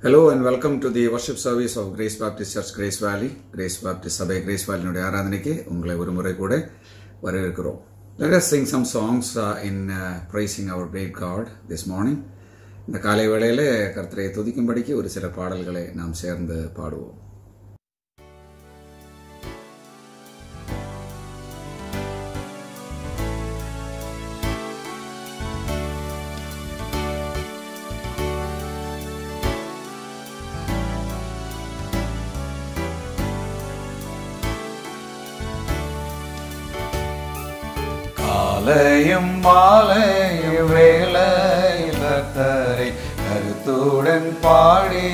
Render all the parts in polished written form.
Hello and welcome to the worship service of Grace Baptist Church, Grace Valley. Grace Baptist Sabha, Grace Valley nude aaradhanike ungalai oru murai kuda varairukirom. Let us sing some songs in praising our great God this morning. இந்த காலை வேளையிலே கர்த்தரை துதிக்கும்படிக்கு ஒரு சில பாடல்களை நாம் சேர்ந்து பாடுவோம். காலையும் மாலையும் வேளையில் கர்த்தரை கருத்துடன் பாடிடுவேன்.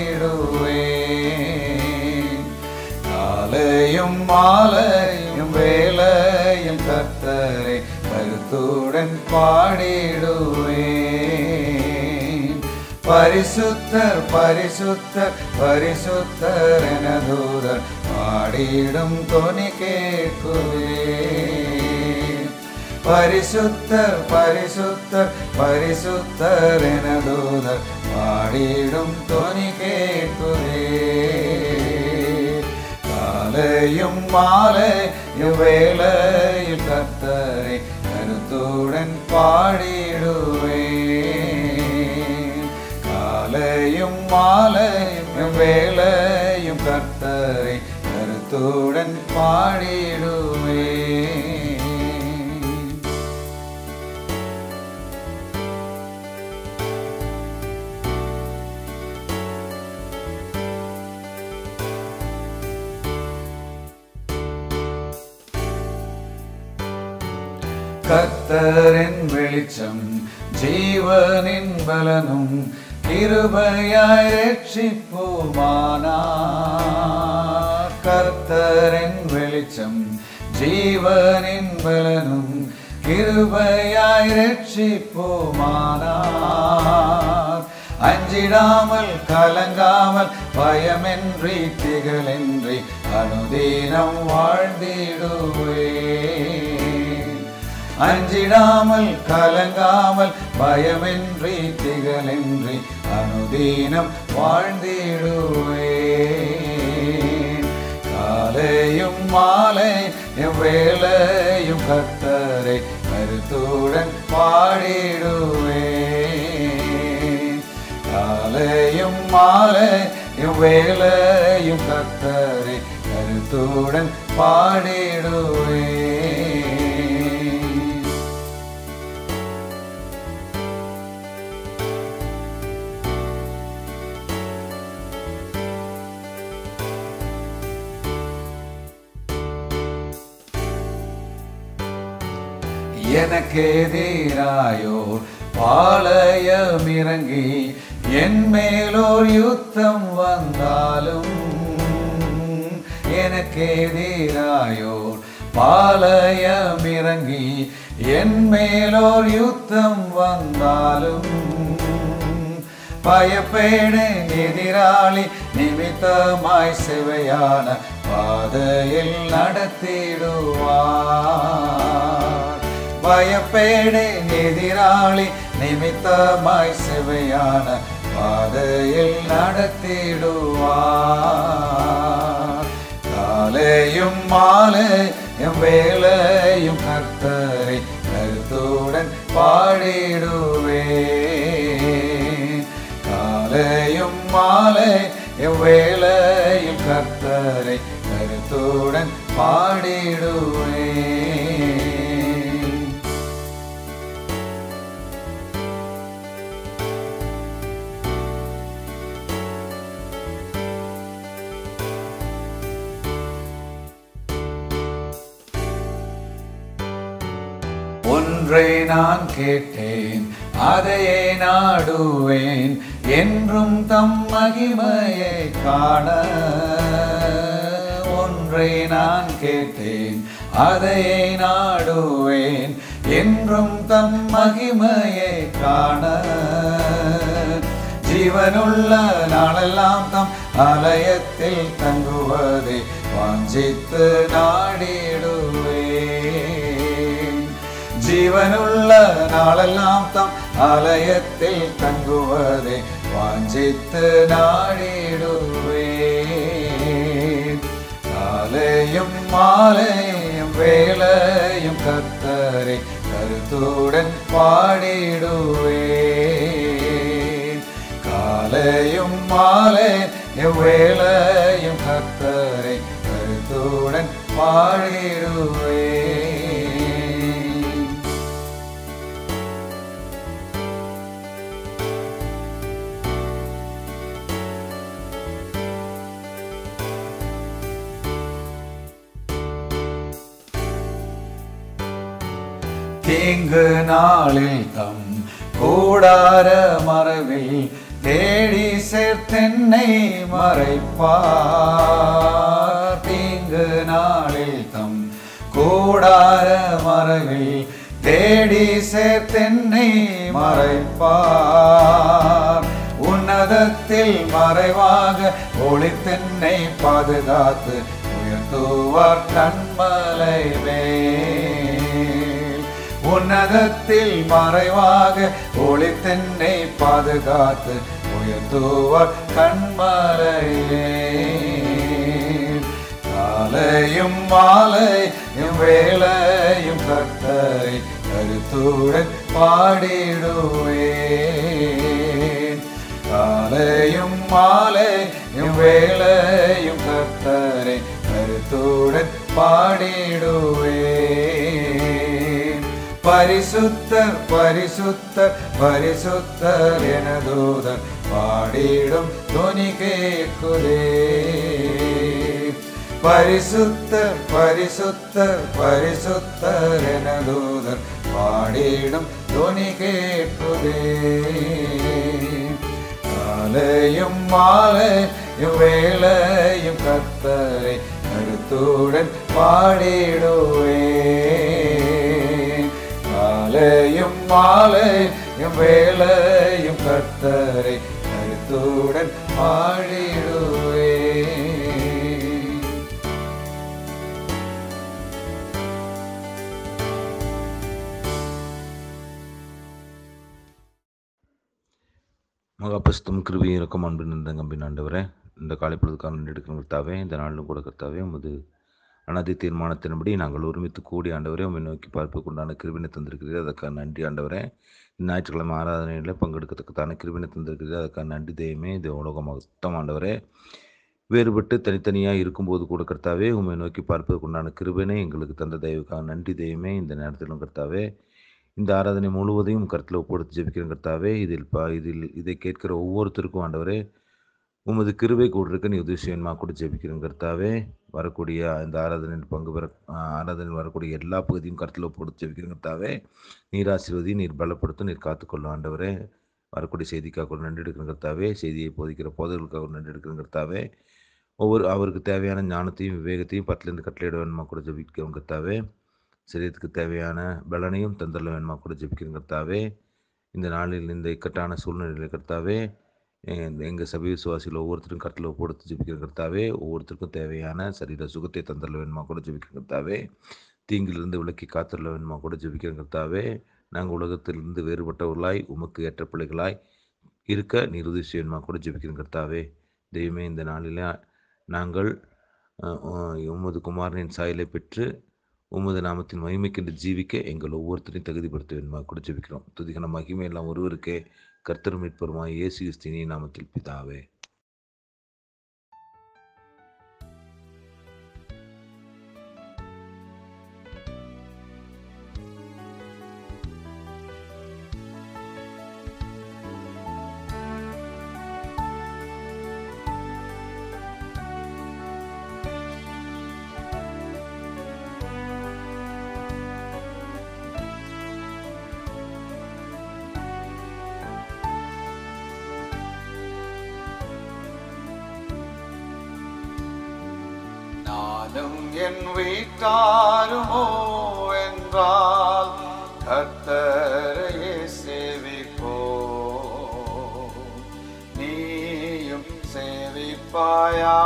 காலையும் மாலையும் வேளையில் கர்த்தரை கருத்துடன் பாடிடுவேன். பரிசுத்தர் பரிசுத்தர் பரிசுத்தர் என தூதர் பாடிடும் தொனி கேட்குவேன். பரிசுத்தர் பரிசுத்தர் பரிசுத்தர் என தூதர் பாடிடும் தொனி கேட்குதே. காலையும் மாலையும் வேளையில் கர்த்தரை கருத்துடன் பாடிடுவேன். காலையும் மாலையும் வேளையும் கர்த்தரை கருத்துடன் பாடிடுவேன். கர்த்தரின் வெளிச்சம் ஜீவனின் பலனும் கிருபையாய் ரட்சிப்புமானார். கர்த்தரின் வெளிச்சம் ஜீவனின் பலனும் கிருபையாய் ரட்சிப்புமானார். அஞ்சிடாமல் கலங்காமல் பயமின்றி திகழின்றி அனுதினம் வாழ்ந்திடுவேன். அஞ்சிடாமல் கலங்காமல் பயமின்றி திகழின்றி அனுதினம் வாழ்ந்திடுவேன். காலையும் மாலையும் வேளையும் கர்த்தரை கருத்துடன் பாடிடுவேன். காலையும் மாலையும் வேளையும் கர்த்தரை கருத்துடன் பாடிடுவேன். எனக்கெதிராயோர் பாளையம் இறங்கி என் மேலோர் யுத்தம் வந்தாலும், எனக்கெதிராயோர் பாளையம் இறங்கி என் மேலோர் யுத்தம் வந்தாலும், பயப்பேடேன் எதிராளி நிமித்தமாய் செவையான பாதையில் நடத்திடுவார். பயப்பேடேன் எதிராளி நிமித்தமாய் செவையான பாதையில் நடத்திடுவார். காலையும் மாலையும் வேளையும் கர்த்தரை கருத்துடன் பாடிடுவேன். காலையும் மாலையும் வேளையும் கர்த்தரை கருத்துடன் பாடிடுவேன். ஒன்றை நான் கேட்டேன் அதையே நாடுவேன், என்றும் தம் மகிமையை காண. ஒன்றை நான் கேட்டேன், அதையே நாடுவேன், என்றும் தம் மகிமையை காண. ஜீவனுள்ள நாளெல்லாம் தம் ஆலயத்தில் தங்குவதை வாஞ்சித்து நாடிடுவேன். ஜீவனுள்ள நாளெல்லாம் தம் ஆலயத்தில் தங்குவதை வாஞ்சித்து நாடிடுவேன். காலையும் மாலையும் வேளையும் கர்த்தரை கருத்துடன் பாடிடுவேன். காலையும் மாலையும் வேளையும் கர்த்தரை கருத்துடன் பாடிடுவேன். தீங்கு நாளில் தம் கூடார மறைவில் தேடி சேர்த்தென்னை மறைப்பார். தீங்கு நாளில் தம் கூடார மறைவில் தேடி சேர்த்தென்னை மறைப்பார். உன்னதத்தில் மறைவாக ஒளித்தென்னை பாதுகாத்து உயர்த்துவார் கண்மலை மேல். உன்னதத்தில் மறைவாக ஒளித்தென்னை பாதுகாத்து உயர்த்துவார் கண்மலையே. காலையும் மாலையும் வேளையும் கர்த்தரை கருத்துடன் பாடிடுவேன். காலையும் மாலையும் வேளையும் கர்த்தரை கருத்துடன் பாடிடுவேன். பரிசுத்தர் பரிசுத்தர் பரிசுத்தர் என தூதர் பாடிடும் துணி கேட்குதே. பரிசுத்தர் பரிசுத்தர் பரிசுத்தர் என தூதர் பாடிடும் துணி கேட்குதே. காலையும் மாலையும் வேளையும் கர்த்தரை கருத்துடன் பாடிடுவேன். காலையும் மாலையும் வேளையும் கர்த்தரை கருத்துடன் பாடிடுவேன். மகாபஸ்தம் கிருபையும் இறக்கம் அன்பு நின்ற கம்பின் ஆண்டவரே, இந்த காலை பொழுதுக்கான நன்றி எடுக்கிற கர்த்தாவே, இந்த நாளிலும் கூட கர்த்தாவே உமது அனாதி தீர்மானத்தின்படி நாங்கள் ஒருமித்து கூடி ஆண்டவரே உம்மை நோக்கி பார்ப்பதற்கு உண்டான கிருபினை தந்திருக்கிறீர்கள், அதற்காக நன்றி ஆண்டவரே. ஞாயிற்றுக்கிழமை ஆராதனையில் பங்கெடுக்கத்தக்கத்தான கிருபினை தந்திருக்கிறீர்கள், அதற்காக நன்றி தெய்வமே. இது உலகம் மொத்தம் ஆண்டவரே வேறுபட்டு தனித்தனியாக இருக்கும்போது கூட கர்த்தாவே உம்மை நோக்கி பார்ப்பதற்கு உண்டான கிருபினை எங்களுக்கு தந்த தெய்வக்காக நன்றி தெய்வமே. இந்த நேரத்திலும் கர்த்தாவே இந்த ஆராதனை முழுவதையும் கருத்தில் ஒப்புடுத்து ஜெபிக்கிறேன் கர்த்தாவே. இதை கேட்கிற ஒவ்வொருத்தருக்கும் ஆண்டவரே உமது கிருபை கூட இருக்க நீ உதவி செய்யணுமா கூட ஜெபிக்கிறேன் கர்த்தாவே. வரக்கூடிய இந்த ஆராதனையில் ஆராதனையில் வரக்கூடிய எல்லா பகுதியும் கருத்தில் ஒப்புடுத்து ஜெபிக்கிறேன் கர்த்தாவே. நீர் ஆசீர்வதி, நீர் பலப்படுத்தும், நீர் காத்துக்கொள்ளும் ஆண்டவரே. வரக்கூடிய செய்திக்காக ஒரு நன்றி எடுக்கிறேன் கர்த்தாவே. செய்தியை போதிக்கிற போதர்களுக்காக ஒரு நன்றி எடுக்கிறேன் கர்த்தாவே. அவருக்கு தேவையான ஞானத்தையும் விவேகத்தையும் பத்திலிருந்து கட்டளையிட வேணுமா கூட ஜெபிக்கிறோம் கர்த்தாவே. சரீரத்துக்கு தேவையான பலனையும் தந்தரல வேணுமா கூட ஜெபிக்கிறேன் கர்த்தாவே. இந்த நாளில் இந்த இக்கட்டான சூழ்நிலையில் கர்த்தாவே எங்கள் சபை விசுவாசிகள் ஒவ்வொருத்தரும் கருத்தில் ஒப்புடுத்து ஜெபிக்கிற கர்த்தாவே. ஒவ்வொருத்தருக்கும் தேவையான சரீர சுகத்தை தந்தரல வேணுமா கூட ஜெபிக்கிற கர்த்தாவே. தீங்கிலிருந்து விலக்கி காத்தரல வேணுமா கூட ஜெபிக்கிற கர்த்தாவே. நாங்கள் உலகத்திலிருந்து வேறுபட்டவர்களாய் உமக்கு ஏற்ற பிள்ளைகளாய் இருக்க நீர் உதவி செய்யணுமா கூட ஜெபிக்கிற கர்த்தாவே. தெய்வமே, இந்த நாளில் நாங்கள் உமது குமாரனின் சாயலை பெற்று உமது நாமத்தின் மகிமைக்கென்று ஜீவிக்க எங்கள் ஒவ்வொருத்தரையும் தகுதிப்படுத்த வேண்டுமா கூட ஜெபிக்கிறோம். துதிக்கான மகிமை எல்லாம் ஒருவருக்கே, கர்த்தர் மீட்பருமாய் இயேசு கிறிஸ்துவின் நாமத்தில் பிதாவே. நானும் என் வீட்டாருமோ என்றால் கர்த்தரையே சேவிப்போ. நீயும் சேவிப்பாயா,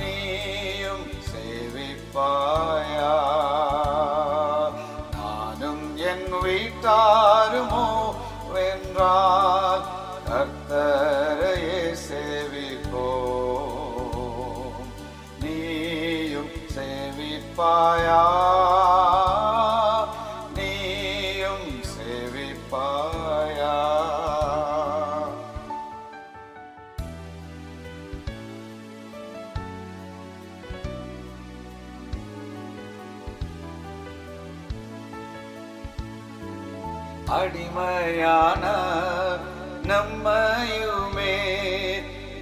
நீயும் சேவிப்பாயா. நானும் என் வீட்டாருமோ என்றால் கர்த்தரையே சேவிப்போ. நீயும் சேவிப்பாயா, நீயும் சேவிப்பாயா. அடிமையான நம்மையுமே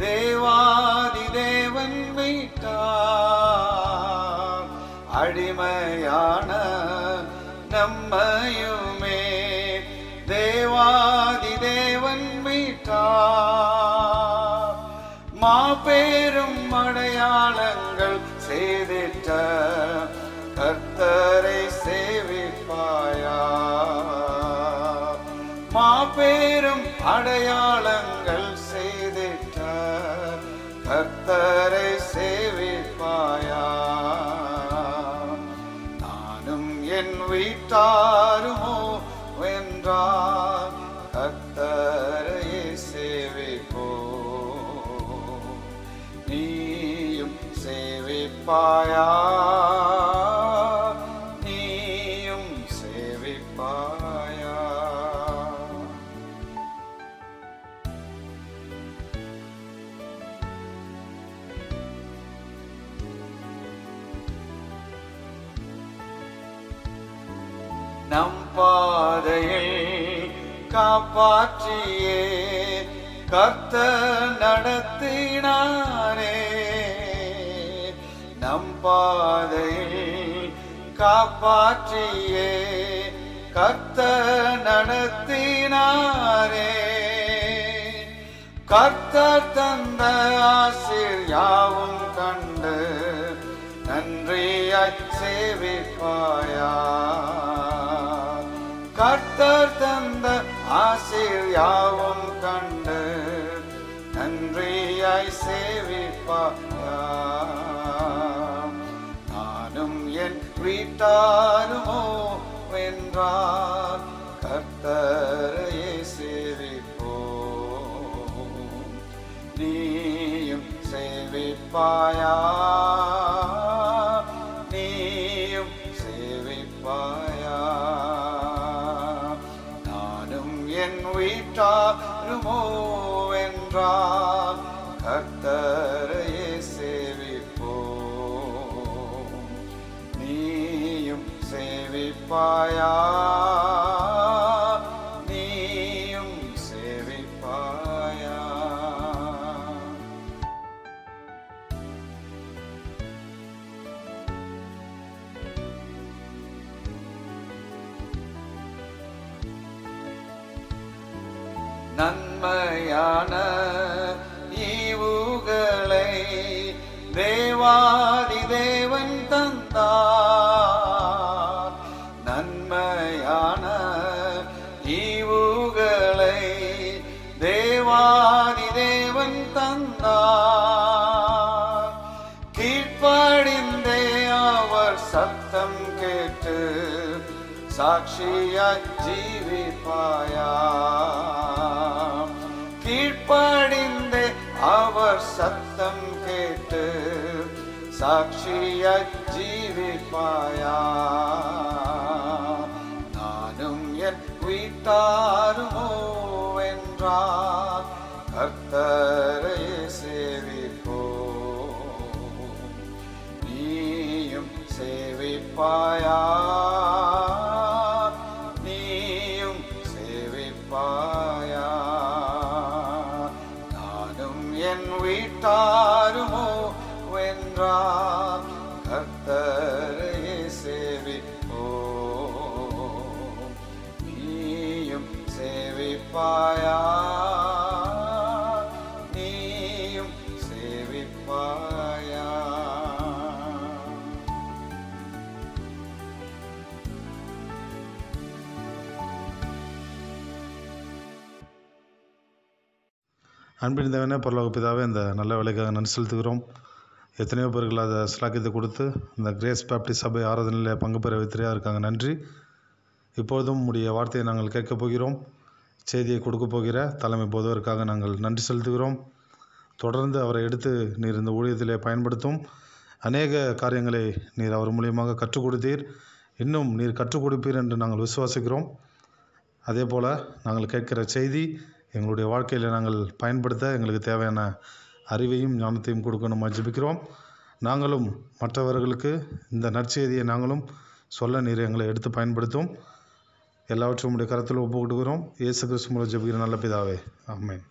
தேவாதி தேவன் மீட்டார். அடிமையான நம்மையுமே தேவாதி தேவன் மீட்டார். மாபெரும் அடையாளங்கள் செய்திட்ட கர்த்தரை சேவிப்பாயா. மாபெரும் அடையாளங்கள் செய்திட்ட கர்த்தரை சேவிப்பாயா. நானும் என் வீட்டாருமோ வென்றால் கர்த்தரையே சேவிப்போ. நீயும் சேவிப்பாயா, நீயும் சேவிப்பாயா. நம் பாதையில் காப்பாற்றியே கர்த்தர் நடத்தினாரே. நம் பாதையில் காப்பாற்றியே கர்த்தர் நடத்தினாரே. கர்த்தர் தந்த ஆசீர் யாவும் கண்டு நன்றியாய் சேவிப்பாயா. கர்த்தர் தந்த ஆசீர் யாவும் கண்டு நன்றியாய் சேவிப்பாயா. நானும் என் வீட்டாருமோ வென்றால் கர்த்தரையே சேவிப்போ. நீயும் சேவிப்பாயா, நீயும் சேவிப்பாயா. நானும் என் வீட்டாருமோ வென்றால் கர்த்தரையே சேவிப்போ. நீயும் சேவிப்பாயா, நீயும் சேவிப்பாயா. நன்மையான ஈவுகளை தேவாதி தேவன் தந்தார். நன்மையான ஈவுகளை தேவாதி தேவன் தந்தார். கீழ்ப்படிந்தே அவர் சத்தம் கேட்டு சாட்சியாய் ஜீவிப்பாயா. கீழ்ப்படிந்தே அவர் சத்தம் கேட்டு சாட்சியாய் ஜீவிப்பாயா. நானும் என் வீட்டாருமோ வென்றால் கர்த்தரையே சேவிப்போ. நீயும் சேவிப்பாயா, நீயும் சேவிப்பாயா. நானும் என் வீட்டாருமோ வென்றால் கர்த்தரையே சேவிப்போ. நீயும் சேவிப்பாயா, நீயும் சேவிப்பாயா. அன்பின் தேவனே, பரலோக பிதாவே, இந்த நல்ல வேலைக்காக நன்றி செலுத்துகிறோம். எத்தனையோ பேர்கள் அதை ஸ்லாக்கியத்தை கொடுத்து இந்த கிரேஸ் பேப்டிஸ்ட் சபை ஆராதனையில் பங்கு பெற வைத்திரியாக இருக்காங்க. நன்றி. இப்பொழுதும் உடைய வார்த்தையை நாங்கள் கேட்கப் போகிறோம். செய்தியை கொடுக்க போகிற தலைமை போதவருக்காக நாங்கள் நன்றி செலுத்துகிறோம். தொடர்ந்து அவரை எடுத்து நீர் இந்த ஊழியத்திலே பயன்படுத்தும். அநேக காரியங்களை நீர் அவர் மூலியமாக கற்றுக் கொடுத்தீர். இன்னும் நீர் கற்றுக் கொடுப்பீர் என்று நாங்கள் விசுவாசிக்கிறோம். அதே போல் நாங்கள் கேட்கிற செய்தி எங்களுடைய வாழ்க்கையில் நாங்கள் பயன்படுத்த எங்களுக்கு தேவையான அறிவையும் ஞானத்தையும் கொடுக்கணுமா ஜெபிக்கிறோம். நாங்களும் மற்றவர்களுக்கு இந்த நற்செய்தியை நாங்களும் சொல்ல நீர் எங்களை எடுத்து பயன்படுத்தும். எல்லாவற்றையும் உடைய கரத்தில் ஒப்பு கொடுக்கிறோம். இயேசு கிறிஸ்து மூலம் ஜெபிக்கிற நல்ல பிதாவே, ஆமென்.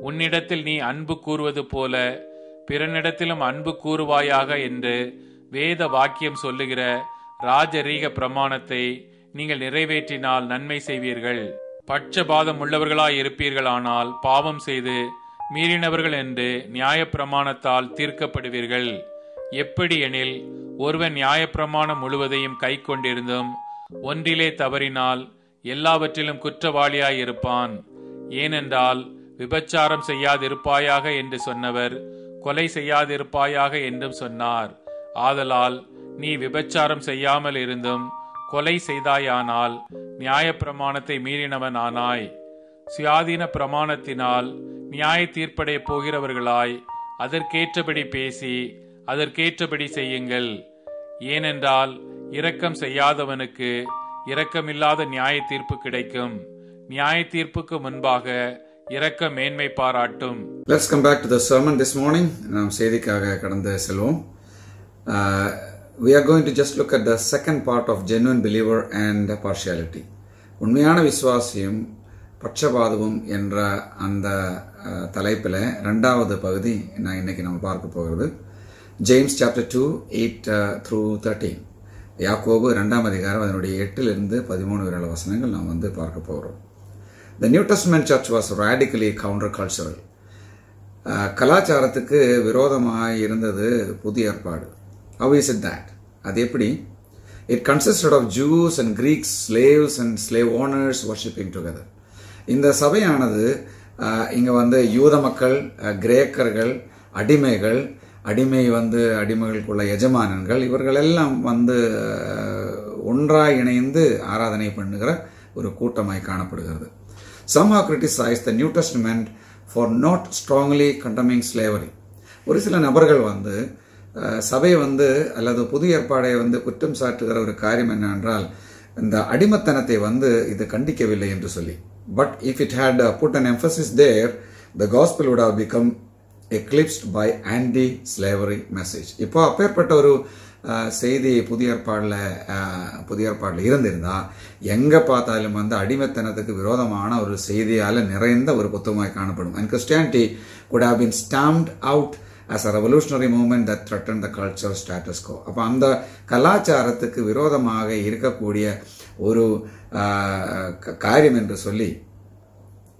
உன்னிடத்தில் நீ அன்பு கூறுவது போல பிறனிடத்திலும் அன்பு கூறுவாயாக என்று வேத வாக்கியம் சொல்லுகிற ராஜரீக பிரமாணத்தை நீங்கள் நிறைவேற்றினால் நன்மை செய்வீர்கள். பட்சபாதம் உள்ளவர்களாய் இருப்பீர்களானால் பாவம் செய்து மீறினவர்கள் என்று நியாயப்பிரமாணத்தால் தீர்க்கப்படுவீர்கள். எப்படி எனில், ஒருவன் நியாயப்பிரமாணம் முழுவதையும் கை கொண்டிருந்தும் ஒன்றிலே தவறினால் எல்லாவற்றிலும் குற்றவாளியாய் இருப்பான். ஏனென்றால் விபச்சாரம் செய்யாதிருப்பாயாக என்று சொன்னவர் கொலை செய்யாதிருப்பாயாக என்றும் சொன்னார். ஆதலால் நீ விபச்சாரம் செய்யாமல் இருந்தும் கொலை செய்தாயானால் நியாயப்பிரமாணத்தை மீறினவன் ஆனாய். சுயாதீன பிரமாணத்தினால் நியாய தீர்ப்படைய போகிறவர்களாய் அதற்கேற்றபடி பேசி அதற்கேற்றபடி செய்யுங்கள். ஏனென்றால் இரக்கம் செய்யாதவனுக்கு இரக்கமில்லாத நியாய தீர்ப்பு கிடைக்கும். நியாய தீர்ப்புக்கு முன்பாக இரக்க மேன்மை பாராட்டும். Let's come back to the sermon this morning. நாம் செய்திக்காக கடந்து செல்வோம். We are going to just look at the second part of genuine believer and partiality. உண்மையான விசுவாசியும் பட்சபாதமும் என்ற அந்த தலைப்பில் இரண்டாவது பகுதி நான் இன்னைக்கு நம்ம பார்க்க போகிறது. James chapter 2 8 through 13. யாக்கோபு 2ஆம் அதிகாரம் அதனுடைய 8 to 13 வரை வசனங்கள் நாம் வந்து பார்க்க போகிறோம். The New Testament church was radically countercultural. கலாச்சாரத்துக்கு விரோதமாக இருந்தது புதிய ஏற்பாடு. How is it that? அது எப்படி? It consisted of Jews and Greeks, slaves and slave owners worshipping together. இந்த சபையானது இங்கே வந்து யூத மக்கள், கிரேக்கர்கள், அடிமைகளுக்குள்ள எஜமானன்கள், இவர்கள் எல்லாம் வந்து ஒன்றாய் இணைந்து ஆராதனை பண்ணுகிற ஒரு கூட்டமாய் காணப்படுகிறது. Some have criticized the New Testament for not strongly condemning slavery. ஒரு சில நபர்கள் வந்து சபை வந்து அல்லது புதிய ஏற்பாடை வந்து குற்றம் சாட்டுகிற ஒரு காரியம் என்னவென்றால் இந்த அடிமத்தனத்தை வந்து இது கண்டிக்கவில்லை என்று சொல்லி. But if it had put an emphasis there, the gospel would have become eclipsed by anti-slavery message. இப்போ அப்பேற்பட்ட ஒரு செய்தி புதிய ஏற்பாடில் இருந்திருந்தா எங்க பார்த்தாலும் வந்து அடிமைத்தனத்துக்கு விரோதமான ஒரு செய்தியால் நிறைந்த ஒரு புத்தகமாய் காணப்படும். And Christianity would have been stamped out as a revolutionary movement that threatened the cultural status quo. அப்போ அந்த கலாச்சாரத்துக்கு விரோதமாக இருக்கக்கூடிய ஒரு காரியம் என்று சொல்லி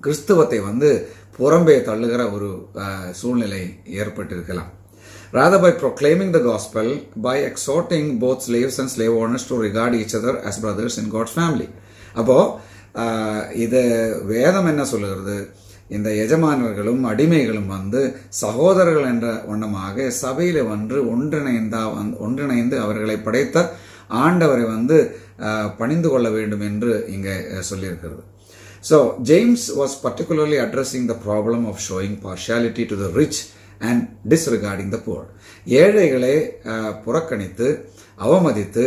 கிறிஸ்துவத்தை வந்து புறம்பே தள்ளுகிற ஒரு சூழ்நிலை ஏற்பட்டிருக்கலாம். Rather, by proclaiming the gospel, by exhorting both slaves and slave owners to regard each other as brothers in God's family. அப்போ இது வேதம் என்ன சொல்லுகிறது? இந்த எஜமானர்களும் அடிமைகளும் வந்து சகோதரர்கள் என்ற வண்ணமாக சபையில வந்து ஒன்றிணைந்து அவர்களை படைத்த ஆண்டவரை வந்து பணிந்து கொள்ள வேண்டும் என்று இங்கே சொல்லியிருக்கிறது. So James was particularly addressing the problem of showing partiality to the rich and disregarding the poor. ஏழைகளை புறக்கணித்து அவமதித்து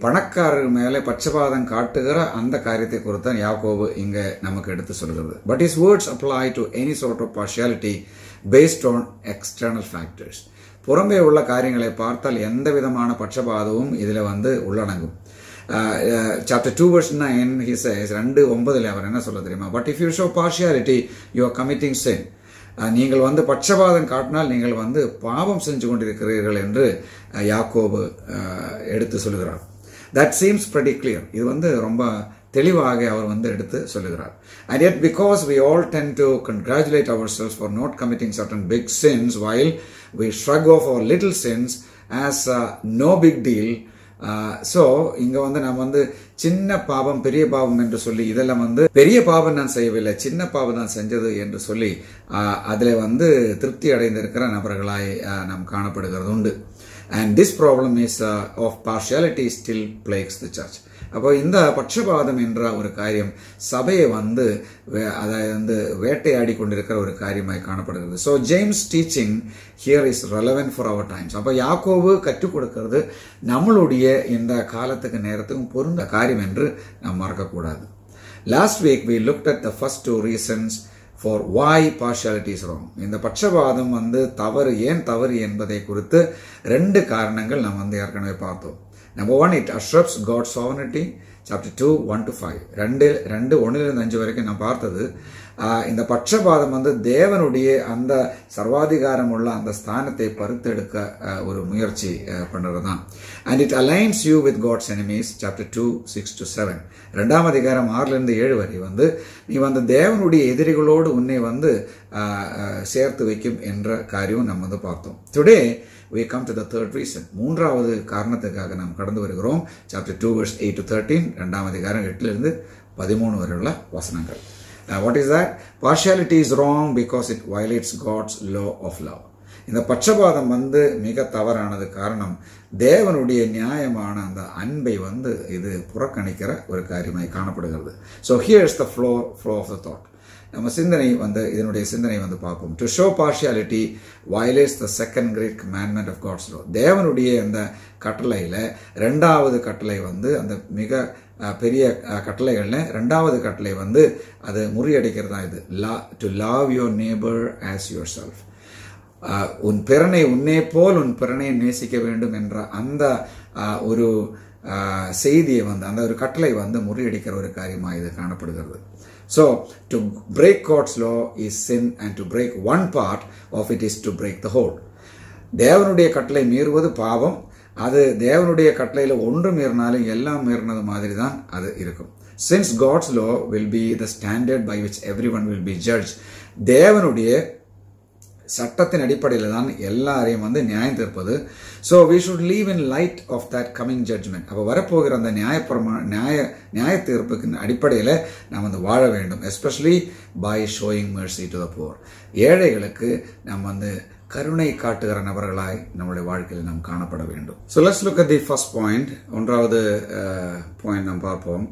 பணக்காரர் மேலே பட்சபாதம் காட்டுகிற அந்த காரியத்தை குறித்து யாக்கோபு இங்க நமக்கு எடுத்து சொல்கிறது. But his words apply to any sort of partiality based on external factors. புறம்பே உள்ள காரியங்களை பார்த்தால் எந்த விதமான பட்சபாதமும் இதுல வந்து உள்ளடங்கும். Chapter 2 verse 9 he says 2:9 அவர் என்ன சொல்ல தெரியுமா? But if you show partiality you are committing sin. நீங்கள் வந்து பட்சபாதம் காட்டினால் நீங்கள் வந்து பாவம் செஞ்சு கொண்டிருக்கிறீர்கள் என்று யாக்கோபு எடுத்து சொல்கிறார். That seems pretty clear. இது வந்து ரொம்ப தெளிவாக அவர் வந்து எடுத்து சொல்லுகிறார். And yet because we all tend to congratulate ourselves for not committing certain big sins while we shrug off our little sins as no big deal. So இங்கே வந்து நம்ம வந்து சின்ன பாவம் பெரிய பாவம் என்று சொல்லி இதெல்லாம் வந்து பெரிய பாவம் நான் செய்யவில்லை, சின்ன பாவம் நான் செஞ்சது என்று சொல்லி அதில் வந்து திருப்தி அடைந்திருக்கிற நபர்களாய் நாம் காணப்படுகிறது உண்டு. And this problem is of partiality still plagues the church. அப்போ இந்த பட்சபாதம் என்ற ஒரு காரியம் சபையை வந்து அதை வந்து வேட்டையாடி கொண்டிருக்கிற ஒரு காரியமாய் காணப்படுகிறது. So James teaching here is relevant for our times. அப்போ யாக்கோபு கற்றுக் கொடுக்கிறது நம்மளுடைய இந்த காலத்துக்கு நேரத்துக்கும் பொருந்த காரியம் என்று நாம் மறக்கக்கூடாது. Last week we looked at the first two reasons for why partiality is wrong. இந்த பட்சபாதம் வந்து ஏன் தவறு என்பதை குறித்து 2 காரணங்கள் நாம் வந்து ஏற்கனவே பார்த்தோம். Number 1, it usurps God's sovereignty. Chapter 2, 1-5. 1-5 வரைக்கும் நான் பார்த்தது இந்த பட்சபாதம் வந்து தேவனுடைய அந்த சர்வாதிகாரம் உள்ள அந்த ஸ்தானத்தை பறித்தெடுக்க ஒரு முயற்சி பண்ணுறதுதான். And it aligns you with God's enemies. Chapter 2, 6-7. 2ஆம் அதிகாரம் 6-7 வரை வந்து நீ வந்து தேவனுடைய எதிரிகளோடு உன்னை வந்து சேர்த்து வைக்கும் என்ற காரியம் நம்ம வந்து பார்த்தோம். Today we come to the third reason. 3வது காரணத்துக்காக நாம் கடந்து வருகிறோம். Chapter 2, verse 8-13. 2ஆம் அதிகாரம் 8-13 வரை உள்ள வசனங்கள். What is that? Partiality is wrong because it violates God's law of love. இந்த பட்சபாதம் வந்து மிக தவறானது காரணம் தேவனுடைய நியாயமான அந்த அன்பை வந்து இது புறக்கணிக்கிற ஒரு காரியமாய் காணப்படுகிறது. So here is the flow of the thought. நம்ம சிந்தனை வந்து இதனுடைய சிந்தனை வந்து பார்ப்போம். To show partiality violates the second great commandment of God's law. தேவனுடைய அந்த கட்டளையில 2வது கட்டளை வந்து அந்த மிக பெரிய கட்டளைகள்ல 2வது கட்டளை வந்து அது முறியடிக்கிறதா இது. To love your neighbor as yourself. உன் பிறனை உன்னே போல் உன் பிறனை நேசிக்க வேண்டும் என்ற அந்த ஒரு செய்தியை வந்து அந்த ஒரு கட்டளை வந்து முறியடிக்கிற ஒரு காரியமாக இது காணப்படுகிறது. So to break God's law is sin and to break one part of it is to break the whole. தேவனுடைய கட்டளை மீறுவது பாவம். அது தேவனுடைய கட்டளையில ஒன்று மீறினாலும் எல்லாம் மீறினது மாதிரி தான் அது இருக்கும். Since God's law will be the standard by which everyone will be judged. தேவனுடைய சட்டத்தின் அடிப்படையில் தான் எல்லாரையும் வந்து நியாயம் தீர்ப்பது. So we should live in light of that coming judgment. அப்போ வரப்போகிற அந்த நியாய தீர்ப்புக்கு அடிப்படையில் நாம் வந்து வாழ வேண்டும். Especially by showing mercy to the poor. ஏழைகளுக்கு நாம் வந்து கருணை காட்டுகிற நபர்களாய் நம்முடைய வாழ்க்கையில் நாம் காணப்பட வேண்டும். So let's look at the first point. 1வது பாயிண்ட் நாம் பார்ப்போம்.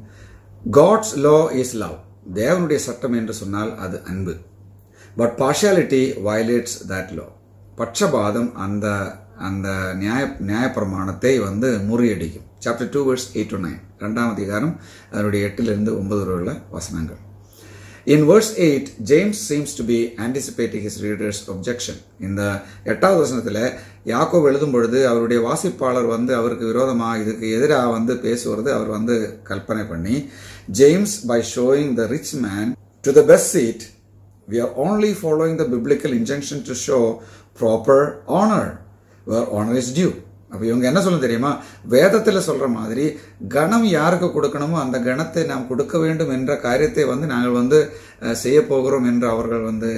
God's law is love. தேவனுடைய சட்டம் என்று சொன்னால் அது அன்பு. But partiality violates that law. பட்சபாதம் அந்த நியாய பிரமாணத்தை வந்து முறியடிக்கும். Chapter 2, verse 8-9. 2ஆம் அதிகாரம் அதனுடைய 8-9 உள்ள வசனங்கள். In verse 8, James seems to be anticipating his readers' objection. இந்த 8வது வசனத்தில் யாக்கோபு எழுதும் பொழுது அவருடைய வாசிப்பாளர் வந்து அவருக்கு விரோதமாக இதுக்கு எதிராக வந்து பேசுவது அவர் வந்து கல்பனை பண்ணி James by showing the rich man to the best seat, we are only following the biblical injunction to show proper honor where honor is due. அப்போ இவங்க என்ன சொல்ல தெரியுமா, வேதத்தில் சொல்ற மாதிரி கணம் யாருக்கு கொடுக்கணுமோ அந்த கணத்தை நாம் கொடுக்க வேண்டும் என்ற காரியத்தை வந்து நாங்கள் வந்து செய்ய போகிறோம் என்று அவர்கள் வந்து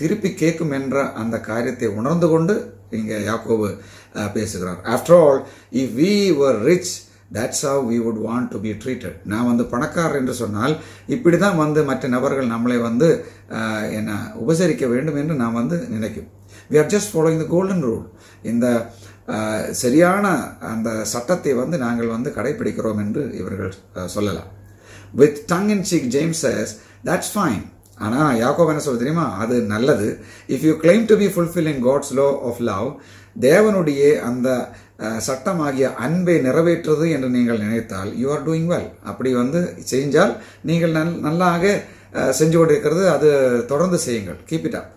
திருப்பி கேட்கும் என்ற அந்த காரியத்தை உணர்ந்து கொண்டு இங்க யாக்கோபு பேசுகிறார். After all if we were rich, that's how we would want to be treated. நான் வந்து பணக்காரர் என்று சொன்னால் இப்படி தான் வந்து மற்ற நபர்கள் நம்மளை வந்து என்ன உபசரிக்க வேண்டும் என்று நாம் வந்து நினைக்கும். We are just following the golden rule. இந்த சரியான அந்த சட்டத்தை வந்து நாங்கள் வந்து கடைபிடிக்கிறோம் என்று இவர்கள் சொல்லலாம். With tongue in cheek, James says, that's fine. ஆனா யாக்கோபு என்ன சொல்ல தெரியுமா, அது நல்லது. If you claim to be fulfilling God's law of love, தேவனுடைய அந்த சட்டமாகிய அன்பை நிறைவேற்றுவது என்று நீங்கள் நினைத்தால் you are doing well. அப்படி வந்து செஞ்சால் நீங்கள் நல்லாக செஞ்சு கொண்டிருக்கிறது, அது தொடர்ந்து செய்யுங்கள். Keep it up.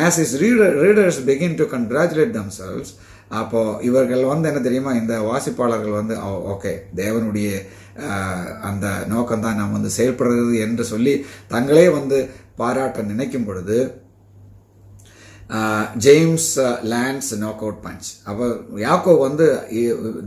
As his readers begin to congratulate themselves, அப்போ இவர்கள் வந்து என்ன தெரியுமா, இந்த வாசிப்பாளர்கள் வந்து ஓகே தேவனுடைய அந்த நோக்கம் தான் நாம் வந்து செயல்படுறது என்று சொல்லி தங்களே வந்து பாராட்ட நினைக்கும் பொழுது James lands knock out punch. அவர் யாக்கோ வந்து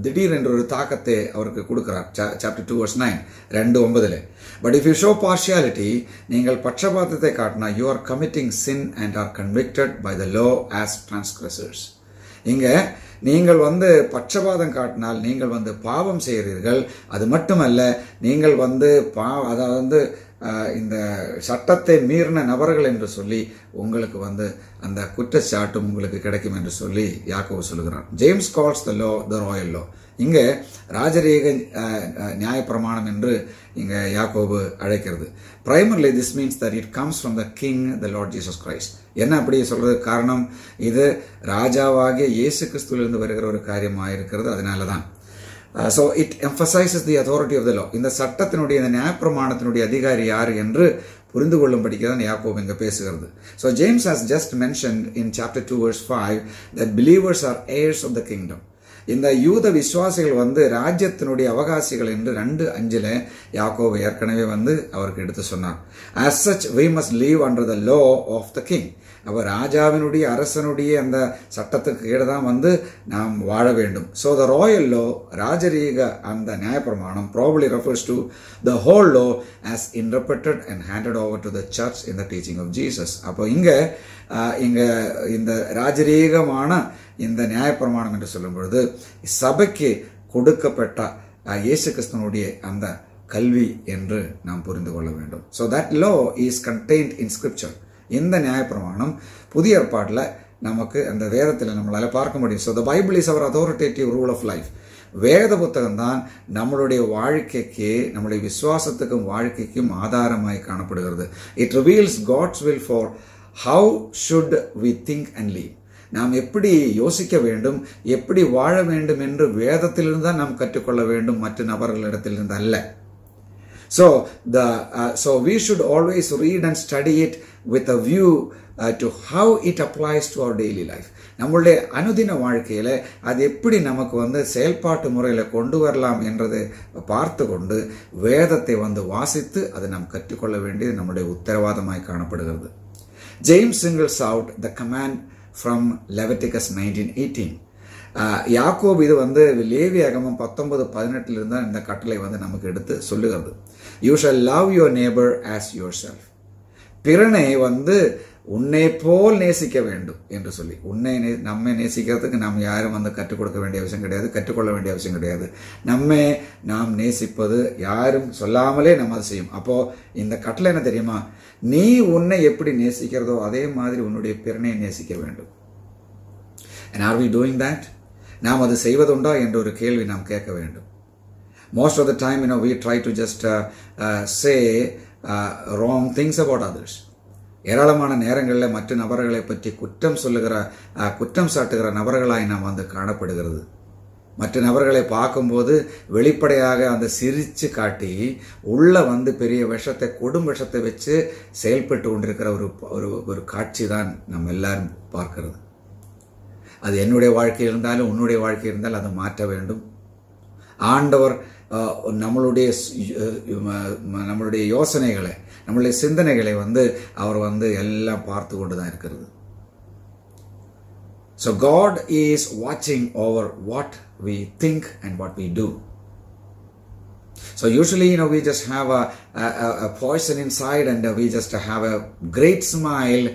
திடீர் என்ற ஒரு தாக்கத்தை அவருக்கு கொடுக்கிறார். Chapter 2:9 2:9. But if you show partiality, நீங்கள் பட்சபாதத்தை காட்டினா, you are committing sin and are convicted by the law as transgressors. இங்க நீங்கள் வந்து பட்சபாதம் காட்டினால் நீங்கள் வந்து பாவம் செய்கிறீர்கள். அது மட்டுமல்ல, நீங்கள் வந்து அதாவது இந்த சட்டத்தை மீறின நபர்கள் என்று சொல்லி உங்களுக்கு வந்து அந்த குற்றச்சாட்டும் உங்களுக்கு கிடைக்கும் என்று சொல்லி யாக்கோபு சொல்லுகிறான். James calls the law the royal law. இங்க ராஜரீக நியாயப்பிரமாணம் என்று இங்க யாக்கோபு அழைக்கிறது. Primarily this means that it comes from the king the lord Jesus Christ. என்ன அப்படி சொல்றது காரணம்? இது ராஜாவாகிய இயேசு கிறிஸ்துவிலிருந்து வருகிற ஒரு காரியமாக இருக்கிறது. அதனாலதான் so it emphasizes the authority of the law. இந்த சட்டத்தினுடைய இந்த நியாயப்பிரமாணத்தினுடைய அதிகாரி யார் என்று புரிந்து கொள்ளும்படிக்கு தான் யாக்கோபு இங்க பேசுகிறது. So James has just mentioned in chapter 2:5 that believers are heirs of the kingdom. இந்த யூத விசுவாசிகள் வந்து ராஜ்யத்தினுடைய அவகாசிகள் என்று 2:5 யாக்கோபு ஏற்கனவே வந்து அவருக்கு எடுத்து சொன்னார். As such we must live under the law of the king. அவர் ராஜாவினுடைய அரசனுடைய அந்த சட்டத்துக்கு கீழதான் வந்து நாம் வாழ வேண்டும். So the royal law, ராஜரீக அந்த நியாயப்பிரமாணம், probably refers to the whole law as interpreted and handed over to the church in the teaching of Jesus. அப்போ இங்க இந்த ராஜரீகமான இந்த நியாயப்பிரமாணம் என்று சொல்லும் பொழுது சபைக்கு கொடுக்கப்பட்ட இயேசு கிறிஸ்துவினுடைய அந்த கல்வி என்று நாம் புரிந்து கொள்ள வேண்டும். So that law is contained in scripture. இந்த நியாயப்பிரமாணம் புதிய ஏற்பாட்டில் நமக்கு அந்த வேதத்தில் நம்மளால பார்க்க முடியும். So the Bible is our authoritative rule of life. வேத புத்தகம் தான் நம்மளுடைய வாழ்க்கைக்கு, நம்முடைய விசுவாசத்துக்கும் வாழ்க்கைக்கும் ஆதாரமாய் காணப்படுகிறது. It reveals God's will for how should we think and live. நாம் எப்படி யோசிக்க வேண்டும், எப்படி வாழ வேண்டும் என்று வேதத்திலிருந்து தான் நாம் கற்றுக்கொள்ள வேண்டும், மற்ற நபர்களிடத்திலிருந்து அல்ல. So we should always read and study it with a view to how it applies to our daily life. நம்மளுடைய அனுதின வாழ்க்கையில அது எப்படி நமக்கு வந்து செயல்பாட்டு முறையில கொண்டு வரலாம் என்றதை பார்த்து கொண்டு வேதத்தை வந்து வாசித்து அதை நாம் கற்றுக்கொள்ள வேண்டியது நம்முடைய உத்தரவாதமாய் காணப்படுகிறது. James singles out the command from Leviticus 19:18. யாக்கோபு இது வந்து லேவியாகமம் 19:18 இருந்து இந்த கட்டளை வந்து நமக்கு எடுத்து சொல்லுகிறது. You shall love your neighbor as yourself. பிறனை வந்து உன்னை போல் நேசிக்க வேண்டும் என்று சொல்லி, நம்மை நேசிக்கிறதுக்கு நாம் யாரும் வந்து கற்றுக் கொடுக்க வேண்டிய அவசியம் கிடையாது, கற்றுக்கொள்ள வேண்டிய அவசியம் கிடையாது. நாம் நேசிப்பது யாரும் சொல்லாமலே நம்ம அதை செய்யும். அப்போ இந்த கட்டளை என்ன தெரியுமா? நீ உன்னை எப்படி நேசிக்கிறதோ அதே மாதிரி உன்னுடைய பிறனை நேசிக்க வேண்டும். And are we doing that? நாம் அது செய்வதுண்டா என்ற ஒரு கேள்வி நாம் கேட்க வேண்டும். Most of the time, we try to just say wrong things about others. ஏராளமான நேரங்களில் மற்ற நபர்களை பற்றி குற்றம் சாட்டுகிற நபர்களாய் நாம் வந்து காணப்படுகிறது. மற்ற நபர்களை பார்க்கும்போது வெளிப்படையாக அந்த சிரிச்சு காட்டி உள்ள வந்து பெரிய கொடும் விஷத்தை வச்சு செயல்பட்டு கொண்டிருக்கிற ஒரு காட்சி தான் நம்ம எல்லாரும் பார்க்கிறது. அது என்னுடைய வாழ்க்கை இருந்தாலும் உன்னுடைய வாழ்க்கை இருந்தாலும் அதை மாற்ற வேண்டும். ஆண்டவர் நம்மளுடைய யோசனைகளை, நம்மளுடைய சிந்தனைகளை வந்து அவர் வந்து எல்லாம் பார்த்து கொண்டுதான் இருக்கிறது. So God is watching over what we think and what we do. So usually, we just have a poison inside and we just have a great smile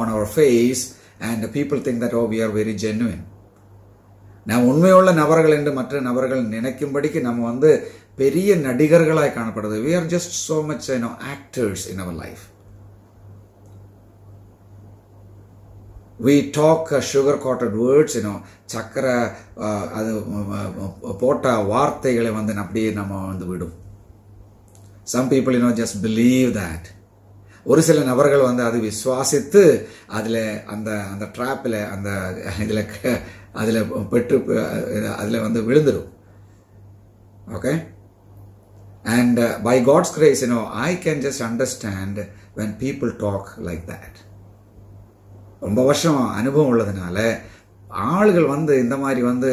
on our face and people think that, we are very genuine. நாம் உண்மையுள்ள நபர்கள் என்று மற்ற நபர்கள் நினைக்கும்படிக்கு நம்ம வந்து பெரிய நடிகர்களாய் காணப்படுது. We are just so much actors in our life. We talk sugar coated words, சக்கரை அது போட்ட வார்த்தைகளை வந்து அப்படியே நம்ம வந்து விடும். Some people just believe that. ஒரு சில நபர்கள் வந்து அது விசுவாசித்து அதுல அந்த ட்ராப்ல அதுல பெற்று அதுல வந்து விழுந்துடும். Okay? And by God's grace, I can just understand when people talk like that. ரொம்ப வருஷம் அனுபவம் உள்ளதுனால ஆளுகள் வந்து இந்த மாதிரி வந்து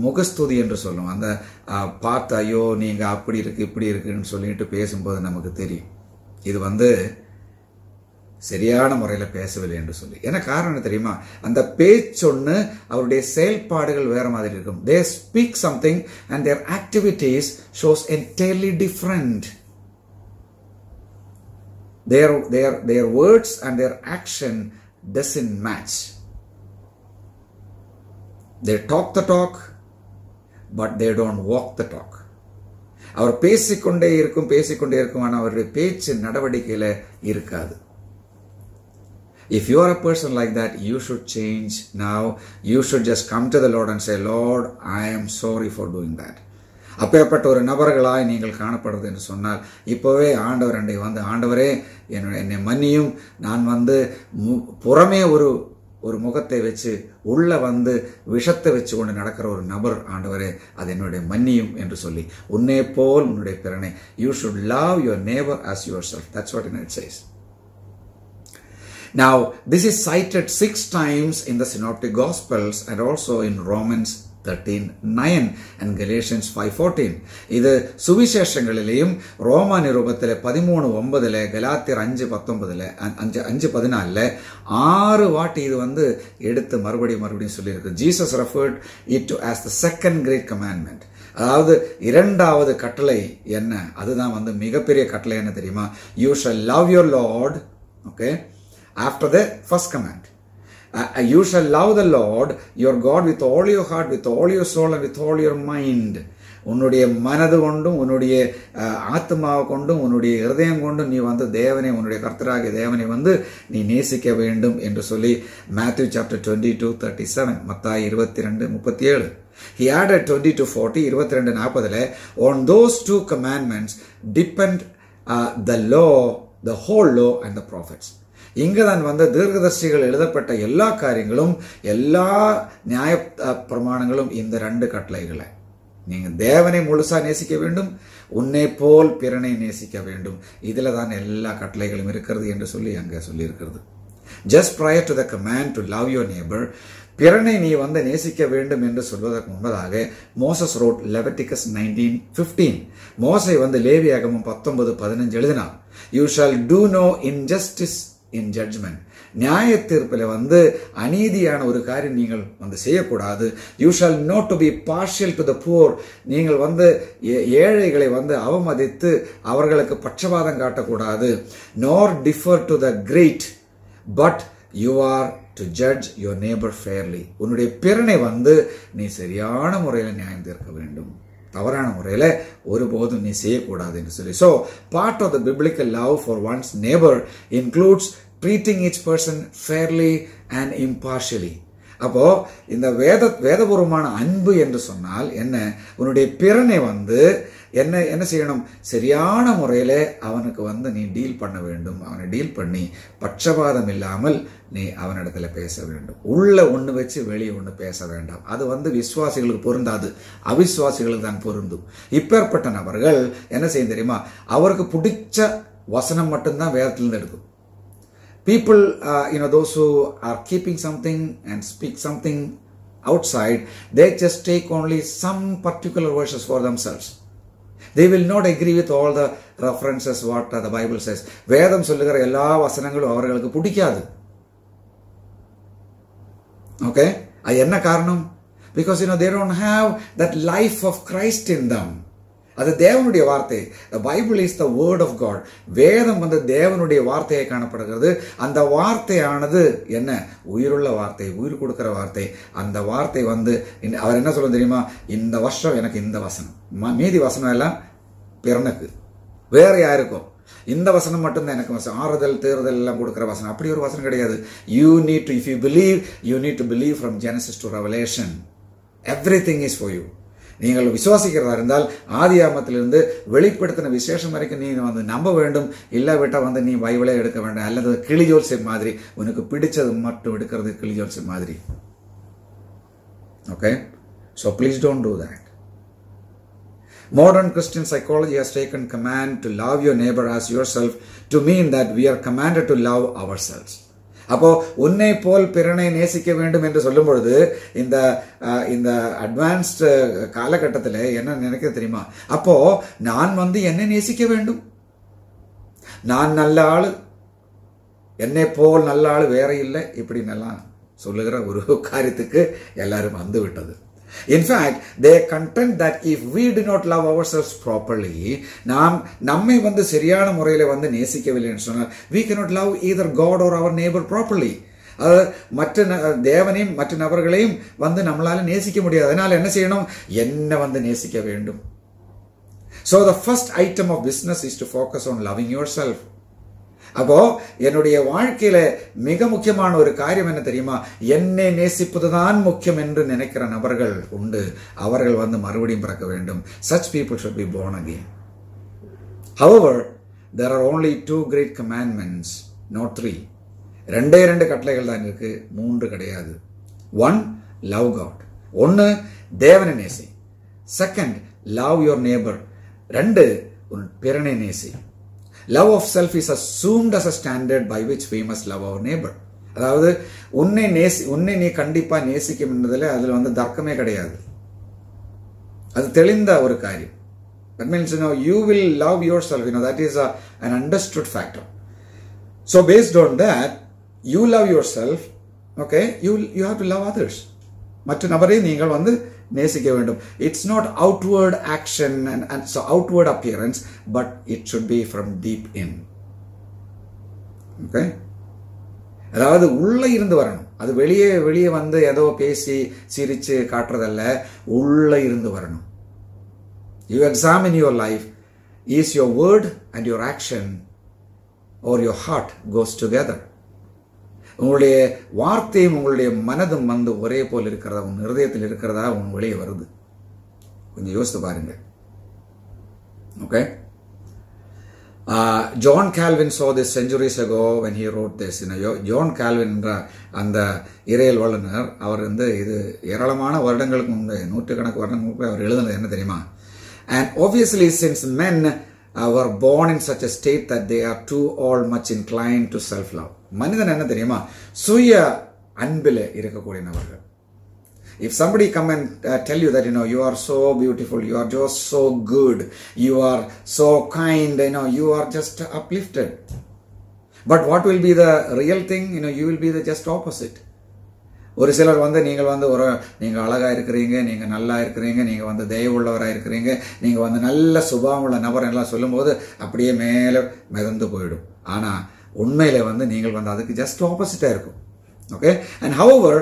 முகஸ்துதி என்று சொல்லுவோம். அந்த பார்த்து ஐயோ நீங்க அப்படி இருக்கு இப்படி இருக்குன்னு சொல்லிட்டு பேசும்போது நமக்கு தெரியும் இது வந்து சரியான முறையில் பேசவில்லை என்று சொல்லி. என்ன காரணம் தெரியுமா? அந்த பேச்சொன்னு, அவருடைய செயல்பாடுகள் வேற மாதிரி இருக்கும். They speak something and their activities shows entirely different. Their words and their action doesn't match. They talk the talk, but they don't walk the talk. அவர் பேசிக்கொண்டே இருக்கும், ஆனால் அவருடைய பேச்சு நடவடிக்கையில இருக்காது. If you are a person like that, you should change now. You should just come to the Lord and say, Lord, I am sorry for doing that. அப்பேற்பட்ட ஒரு நபர்களாய் நீங்கள் காணப்படுறது என்று சொன்னால் இப்போவே ஆண்டவர் அண்டை வந்து, ஆண்டவரே என்னை மன்னியும், நான் புறமே ஒரு முகத்தை வச்சு உள்ள விஷத்தை வச்சு கொண்டு நடக்கிற ஒரு நபர், ஆண்டவரே அது என்னுடைய மன்னியும் என்று சொல்லி, உன்னை போல் உன்னுடைய பிறனை, you should love your neighbor as yourself. That's what it says. Now, this is cited 6 times in the Synoptic Gospels and also in Romans 13:9 and Galatians 5:14. இது சுவிசேஷங்களிலேயும் ரோமா நிருபத்திலே 13:9, கலாத்தியர் 5:19, 5:14 6 வாட்டி இது எடுத்து மறுபடியும் சொல்லியிருக்கு. Jesus referred it to as the second great commandment. அதாவது இரண்டாவது கட்டளை என்ன? அதுதான் மிகப்பெரிய கட்டளை என்ன தெரியுமா? You shall love your Lord, okay, after the first command. You shall love the Lord your God with all your heart, with all your soul and with all your mind. உன்னுடைய மனது கொண்டும் உன்னுடைய ஆத்மாவை கொண்டும் உன்னுடைய இருதயம் கொண்டும் நீ தேவனை, உன்னுடைய கர்த்தராகிய தேவனை நீ நேசிக்க வேண்டும் என்று சொல்லி Matthew chapter 22:37, Mathai 22:37. He added 22:40, 22:40. On those 2 commandments depend the law, the whole law and the prophets. இங்கதான் தீர்க்கதரிசிகள் எழுதப்பட்ட எல்லா காரியங்களும், எல்லா நியாய பிரமாணங்களும் இந்த 2 கட்டளைகளை. நீங்க தேவனை முழுசா நேசிக்க வேண்டும், உன்னை போல் பிறனை நேசிக்க வேண்டும். இதுல தான் எல்லா கட்டளைகளும் இருக்கிறது என்று சொல்லி அங்க சொல்லி இருக்கிறது. Just prior to the command to love your neighbor, பிறனை நீ நேசிக்க வேண்டும் என்று சொல்வதற்கு முன்பதாக மோசஸ் wrote Leviticus 19:15. மோசே லேவியாகமம் 19:15 எழுதினார். You shall do no injustice in judgment. நியாய தீர்ப்பில் அநீதியான ஒரு காரியம் நீங்கள் செய்யக்கூடாது. You shall not to be partial to the poor. நீங்கள் ஏழைகளை அவமதித்து அவர்களுக்கு பட்சபாதம் காட்டக்கூடாது. Nor differ to the great, but you are to judge your neighbor fairly. உன்னுடைய பிறனை நீ சரியான முறையில் நியாயம் தீர்க்க வேண்டும், தவறான முறையில் ஒருபோதும் நீ செய்யக்கூடாது என்று சொல்லி. So, part of the biblical love for one's neighbor includes treating each person fairly and impartially. அப்போ இந்த வேதபூர்வமான அன்பு என்று சொன்னால் என்ன? உன்னுடைய பிறனை என்ன செய்யணும்? சரியான முறையில் அவனுக்கு நீ டீல் பண்ண வேண்டும். அவனை டீல் பண்ணி பட்சபாதம் இல்லாமல் நீ அவனிடத்துல பேச வேண்டும். உள்ள ஒன்று வச்சு வெளியே ஒன்று பேச வேண்டாம். அது விசுவாசிகளுக்கு பொருந்தாது, அவிசுவாசிகளுக்கு தான் பொருந்தும். இப்பேற்பட்ட நபர்கள் என்ன செய்யும் தெரியுமா? அவருக்கு பிடிச்ச வசனம் மட்டும்தான் வேதத்திலிருந்து எடுக்கும். People, those who are keeping something and speak something outside, they just take only some particular verses for themselves. They will not agree with all the references what the Bible says. வேதம் சொல்லுகிற எல்லா வசனங்களும் அவர்களுக்கு பிடிக்காது. Okay? அது என்ன காரணம்? Because they don't have that life of Christ in them. அது தேவனுடைய வார்த்தை. The Bible is the word of God. வேதம் தேவனுடைய வார்த்தையை காணப்படுகிறது. அந்த வார்த்தையானது என்ன? உயிருள்ள வார்த்தை, உயிர் கொடுக்கிற வார்த்தை. அந்த வார்த்தை அவர் என்ன சொல்ல தெரியுமா? இந்த வருஷம் எனக்கு இந்த வசனம், மீதி வசனம் எல்லாம் பிறனுக்கு, வேற யாருக்கும். இந்த வசனம் மட்டும்தான் எனக்கு வசனம், ஆறுதல் தேறுதல் எல்லாம் கொடுக்கிற வசனம். அப்படி ஒரு வசனம் கிடையாது. You need to, if you believe, you need to believe from Genesis to Revelation. Everything is for you. நீங்கள் விசுவாசிக்கிறதா இருந்தால் ஆதியாகமத்திலிருந்து வெளிப்படுத்தின விசேஷம் வரைக்கும் நீ நம்ப வேண்டும். இல்லாவிட்டால் நீ பைபிளே எடுக்க வேண்டாம். அல்லது கிளிஜோல்சியம் மாதிரி உனக்கு பிடிச்சது மட்டும் எடுக்கிறது கிளிஜோல்சியம் மாதிரி. Okay? So please don't do that. Modern Christian psychology has taken command to love your neighbor as yourself to mean that we are commanded to love ourselves. அப்போ உன்னை போல் பிறனை நேசிக்க வேண்டும் என்று சொல்லும் பொழுது இந்த அட்வான்ஸ்ட் காலகட்டத்தில் என்ன நினைக்க தெரியுமா? அப்போ நான் என்னை நேசிக்க வேண்டும், நான் நல்ல ஆளு என்னை போல் நல்ல ஆள் வேற இல்லை இப்படின்னு எல்லாம் சொல்லுகிற ஒரு காரியத்துக்கு எல்லாரும் வந்து விட்டது. In fact, they contend that if we do not love ourselves properly, நாம் நம்மை வந்து சரியான முறையில் வந்து நேசிக்கவில்லை என்று சொன்னால், we cannot love either God or our neighbor properly. மற்ற தேவனையும் மற்ற நபர்களையும் வந்து நம்மளால நேசிக்க முடியாது. அதனால என்ன செய்யணும்? என்ன வந்து நேசிக்க வேண்டும். So the first item of business is to focus on loving yourself. அப்போ என்னுடைய வாழ்க்கையில மிக முக்கியமான ஒரு காரியம் என்ன தெரியுமா? என்னை நேசிப்பதுதான் முக்கியம் என்று நினைக்கிற நபர்கள் உண்டு. அவர்கள் வந்து மறுபடியும் பிறக்க வேண்டும். Such people should be born again. However, there are only 2 great commandments, not 3. ரெண்டு கட்டளைகள் தான் இருக்கு, 3 கிடையாது. 1, love God. 1, தேவனை நேசி. 2, love your neighbor. 2, உன் பிறனை நேசி. Love of self is assumed as a standard by which we must love our neighbor. அதாவது உன்னை நீ கண்டிப்பா நேசிக்கும் என்பதில் அதுல வந்து தர்க்கமே கிடையாது. அது தெளிந்த ஒரு காரியம். That means you will love yourself. That is an understood factor. So based on that, you love yourself. Okay, you have to love others. மற்ற நபரை நீங்கள் வந்து நேசிக்க வேண்டும். It's not outward action and so outward appearance, but it should be from deep in. Okay? அதாவது உள்ள இருந்து வரணும். அது வெளியே வந்து ஏதோ பேசி சிரிச்சு காட்டுறதல்ல, உள்ள இருந்து வரணும். You examine your life. Is your word and your action or your heart goes together? உங்களுடைய வார்த்தையும் உங்களுடைய மனதும் வந்து ஒரே போல் இருக்கிறதா, உன் ஹிருதயத்தில் இருக்கிறதா, உன் வெளியே வருது. கொஞ்சம் யோசித்து பாருங்க. Okay, John Calvin saw this centuries ago when he wrote this. John Calvin என்ற அந்த இறையியல் வல்லுநர், அவர் வந்து இது ஏராளமான வருடங்களுக்கு முன்பு, நூற்றுக்கணக்கு வருடங்களுக்கு அவர் எழுதுனது என்ன தெரியுமா? And obviously since men were born in such a state that they are too all much inclined to self-love. மனிதன் என்ன தெரியுமா? சுய அன்பில் இருக்கக்கூடிய நபர்கள். If somebody come and tell you that you are so beautiful, you are just so good, you are so kind, you are just uplifted. But what will be the real thing? You will be the just opposite. ஒரு சிலர் வந்து நீங்க அழகா இருக்கிறீங்க, நீங்க நல்லா இருக்கிறீங்க, நீங்க வந்து தயவுள்ளவரா இருக்கிறீங்க, நீங்க வந்து நல்ல சுபாவமுள்ள நபர் எல்லாம் சொல்லும்போது அப்படியே மேல மிதந்து போயிடும். ஆனா உண்மையில வந்து நீங்கள் வந்து அதுக்கு ஜஸ்ட் ஆப்போசிட்டா இருக்கும். Okay, and however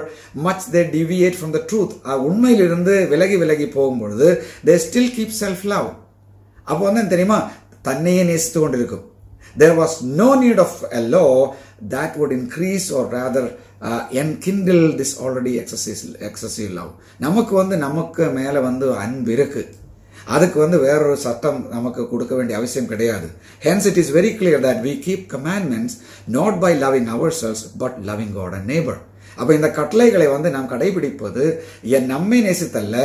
much they deviate from the truth, உண்மையிலிருந்து விலகி போகும்பொழுது they still keep self love. அப்போ வந்து தெரியுமா, தன்னையே நேசித்து கொண்டிருக்கும். There was no need of a law that would increase or rather enkindle this already excessive love. நமக்கு மேல வந்து அன்பு இருக்கு, அதுக்கு வந்து வேறொரு சட்டம் நமக்கு கொடுக்க வேண்டிய அவசியம் கிடையாது. Hence it is very clear that we keep commandments not by loving ourselves but loving God and neighbor. அப்ப இந்த கட்டளைகளை வந்து நாம் கடைபிடிப்பது நம்மை நேசித்தல்ல,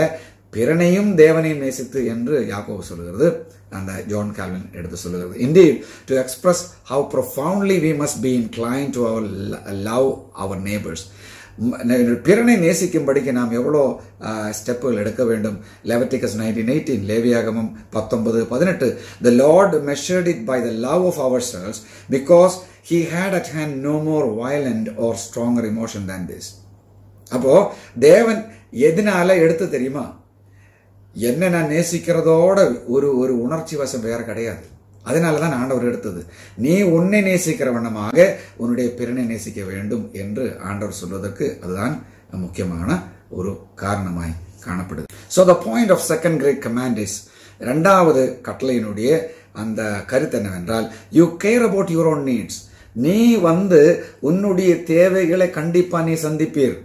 பிறனையும் தேவனையும் நேசித்து என்று யாக்கோபு சொல்கிறது, அந்த ஜான் கால்வின் எடுத்து சொல்லுகிறது. Indeed, to express how profoundly we must be inclined to love our neighbors. பிறனை நேசிக்கும்படிக்கு நாம் எவ்வளோ ஸ்டெப்புகள் எடுக்க வேண்டும். Leviticus 19:18, லேவியாகமம் 19:18, the Lord measured it by the love of ourselves because he had at hand no more violent or stronger emotion than this. அப்போ தேவன் எதனால எடுத்து தெரியுமா? என்ன நான் நேசிக்கிறதோட ஒரு உணர்ச்சி வசம் வேற கிடையாது. அதனாலதான் ஆண்டவர் எடுத்தது. நீ உன்னை நேசிக்கிற வண்ணமாக உன்னுடைய பிறனை நேசிக்க வேண்டும் என்று ஆண்டவர் சொல்வதற்கு அதுதான் முக்கியமான ஒரு காரணமாய் காணப்படுது. So the point of second great command is, இரண்டாவது கட்டளையினுடைய அந்த கருத்து என்னவென்றால், you care about your own needs. நீ வந்து உன்னுடைய தேவைகளை கண்டிப்பா நீ சந்திப்பீர்.